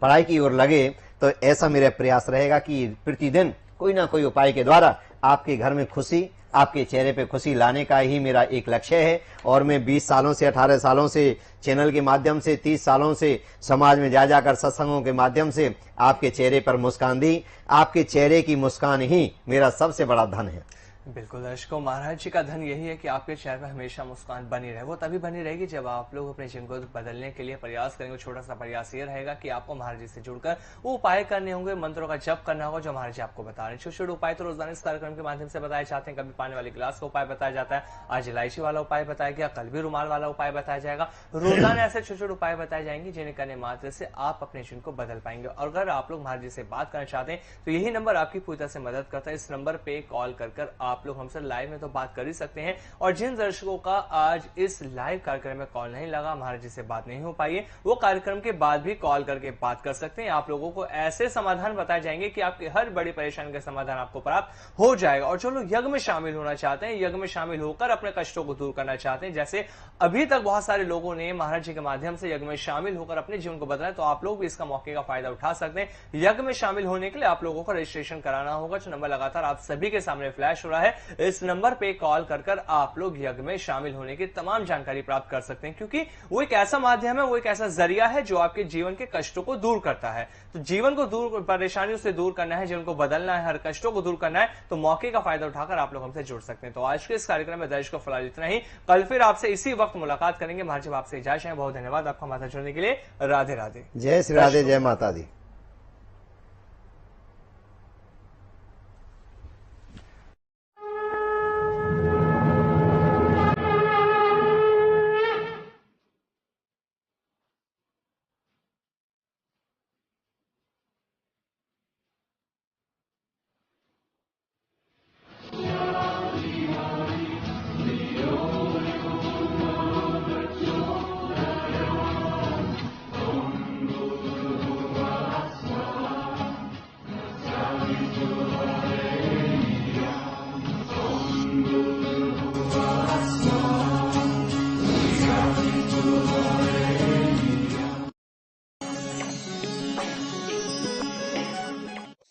[SPEAKER 1] पढ़ाई की ओर लगे, तो ऐसा मेरा प्रयास रहेगा कि प्रतिदिन कोई ना कोई उपाय के द्वारा आपके घर में खुशी, आपके चेहरे पे खुशी लाने का ही मेरा एक लक्ष्य है। और मैं 20 सालों से 18 सालों से चैनल के माध्यम से 30 सालों से समाज में जा जाकर सत्संगों के माध्यम से आपके चेहरे पर मुस्कान दी। आपके चेहरे की मुस्कान ही मेरा सबसे बड़ा धन है।
[SPEAKER 2] बिल्कुल दर्शकों, महाराज जी का धन यही है कि आपके चेहरे पर हमेशा मुस्कान बनी रहे। वो तभी बनी रहेगी जब आप लोग अपने जीवन को बदलने के लिए प्रयास करेंगे। छोटा सा प्रयास ये रहेगा कि आपको महाराज जी से जुड़कर वो उपाय करने होंगे, मंत्रों का जप करना होगा जो महाराज जी आपको बता रहे हैं। छोटे छोटे उपाय तो रोजाना इस कार्यक्रम के माध्यम से बताए जाते हैं। कभी पानी वाली गिलास का उपाय बताया जाता है, आज इलायची वाला उपाय बताया गया, कल भी रुमाल वाला उपाय बताया जाएगा। रोजाना ऐसे छोटे छोटे उपाय बताए जाएंगे जिन्हें करने मात्र से आप अपने जीवन को बदल पाएंगे। और अगर आप लोग महाराज जी से बात करना चाहते हैं तो यही नंबर आपकी पूरी तरह से मदद करता है। इस नंबर पे कॉल कर आप लोग हमसे लाइव तो बात कर ही सकते हैं। और जिन दर्शकों का आज इस लाइव कार्यक्रम में कॉल नहीं लगा, महाराज जी से बात नहीं हो पाई है, वो कार्यक्रम के बाद भी कॉल करके बात कर सकते हैं। आप लोगों को ऐसे समाधान बताए जाएंगे कि आपकी हर बड़ी परेशानी का समाधान आपको प्राप्त हो जाएगा। और जो लोग यज्ञ में शामिल होना चाहते हैं, यज्ञ में शामिल होकर अपने कष्टों को दूर करना चाहते हैं, जैसे अभी तक बहुत सारे लोगों ने महाराज जी के माध्यम से यज्ञ में शामिल होकर अपने जीवन को बदला, तो आप लोग भी इसका मौके का फायदा उठा सकते हैं। यज्ञ में शामिल होने के लिए आप लोगों को रजिस्ट्रेशन कराना होगा, जो नंबर लगातार आप सभी के सामने फ्लैश हो रहा है। इस नंबर पे कॉल कर आप लोग यज्ञ में शामिल होने की तमाम जानकारी प्राप्त कर सकते हैं, क्योंकि वो एक ऐसा माध्यम है, वो एक ऐसा जरिया है जो आपके जीवन के कष्टों को दूर करता है। तो जीवन को दूर, परेशानियों से दूर करना है, जीवन को बदलना है, हर कष्टों को दूर करना है, तो मौके का फायदा उठाकर आप लोग हमसे जुड़ सकते हैं। तो आज के इस कार्यक्रम में दर्शकों फिलहाल इतना ही। कल फिर आपसे इसी वक्त मुलाकात करेंगे। महाराज जी आपसे इजाजत है। बहुत धन्यवाद आपका माता जुड़ने के लिए। राधे राधे।
[SPEAKER 1] जय श्री राधे, जय माता दी।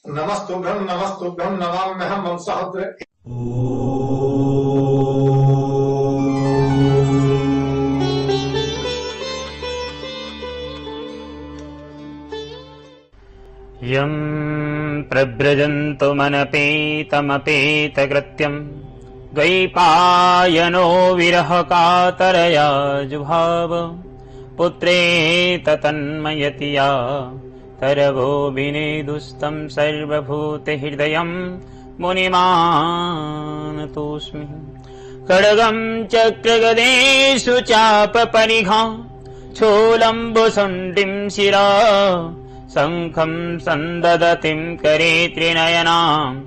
[SPEAKER 7] नमस्तुभ्यं नमाम्यहं वंशहद्रे।
[SPEAKER 8] यं प्रव्रजन्तुमनपेतमपेतकृत्यं द्वैपायनो विरहकातरया जुभाव पुत्रेतन्मयतिया तरवो विनेदुस्तं सर्वभूतहृदयं मुनिमानतोऽस्मि। खड्गं चक्रगदेषु चापपरिघां छोलम्बुशुण्डिं शिरा शङ्खं सन्ददतिं करे त्रिनयनां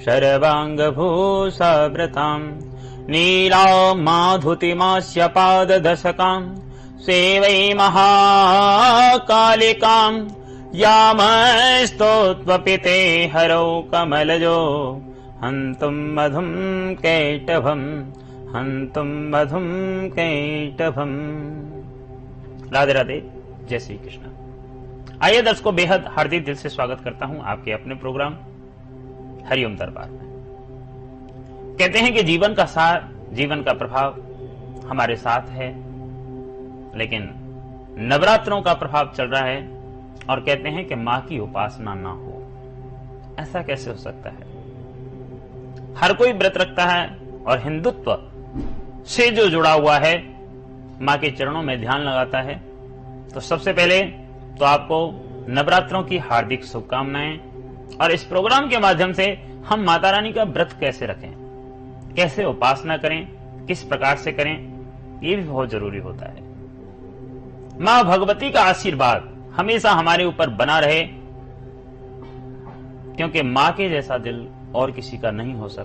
[SPEAKER 8] शर्वाङ्गभूषाव्रतां नीलां माधुतिमास्य पाददशकां सेवै महाकालिकां यामस्तोत्वपिते हरौ कमलजो हन्तुं मधुं कैटभम् हन्तुं मधुं कैटभम्। राधे राधे, जय श्री कृष्ण। आइए दर्शकों, बेहद हार्दिक दिल से स्वागत करता हूं आपके अपने प्रोग्राम हरिओम दरबार में। कहते हैं कि जीवन का सार, जीवन का प्रभाव हमारे साथ है, लेकिन नवरात्रों का प्रभाव चल रहा है और कहते हैं कि मां की उपासना ना हो। ऐसा कैसे हो सकता है? हर कोई व्रत रखता है और हिंदुत्व से जो जुड़ा हुआ है मां के चरणों में ध्यान लगाता है। तो सबसे पहले तो आपको नवरात्रों की हार्दिक शुभकामनाएं, और इस प्रोग्राम के माध्यम से हम माता रानी का व्रत कैसे रखें, कैसे उपासना करें, किस प्रकार से करें, यह भी बहुत जरूरी होता है। मां भगवती का आशीर्वाद हमेशा हमारे ऊपर बना रहे, क्योंकि मां के जैसा दिल और किसी का नहीं हो सकता।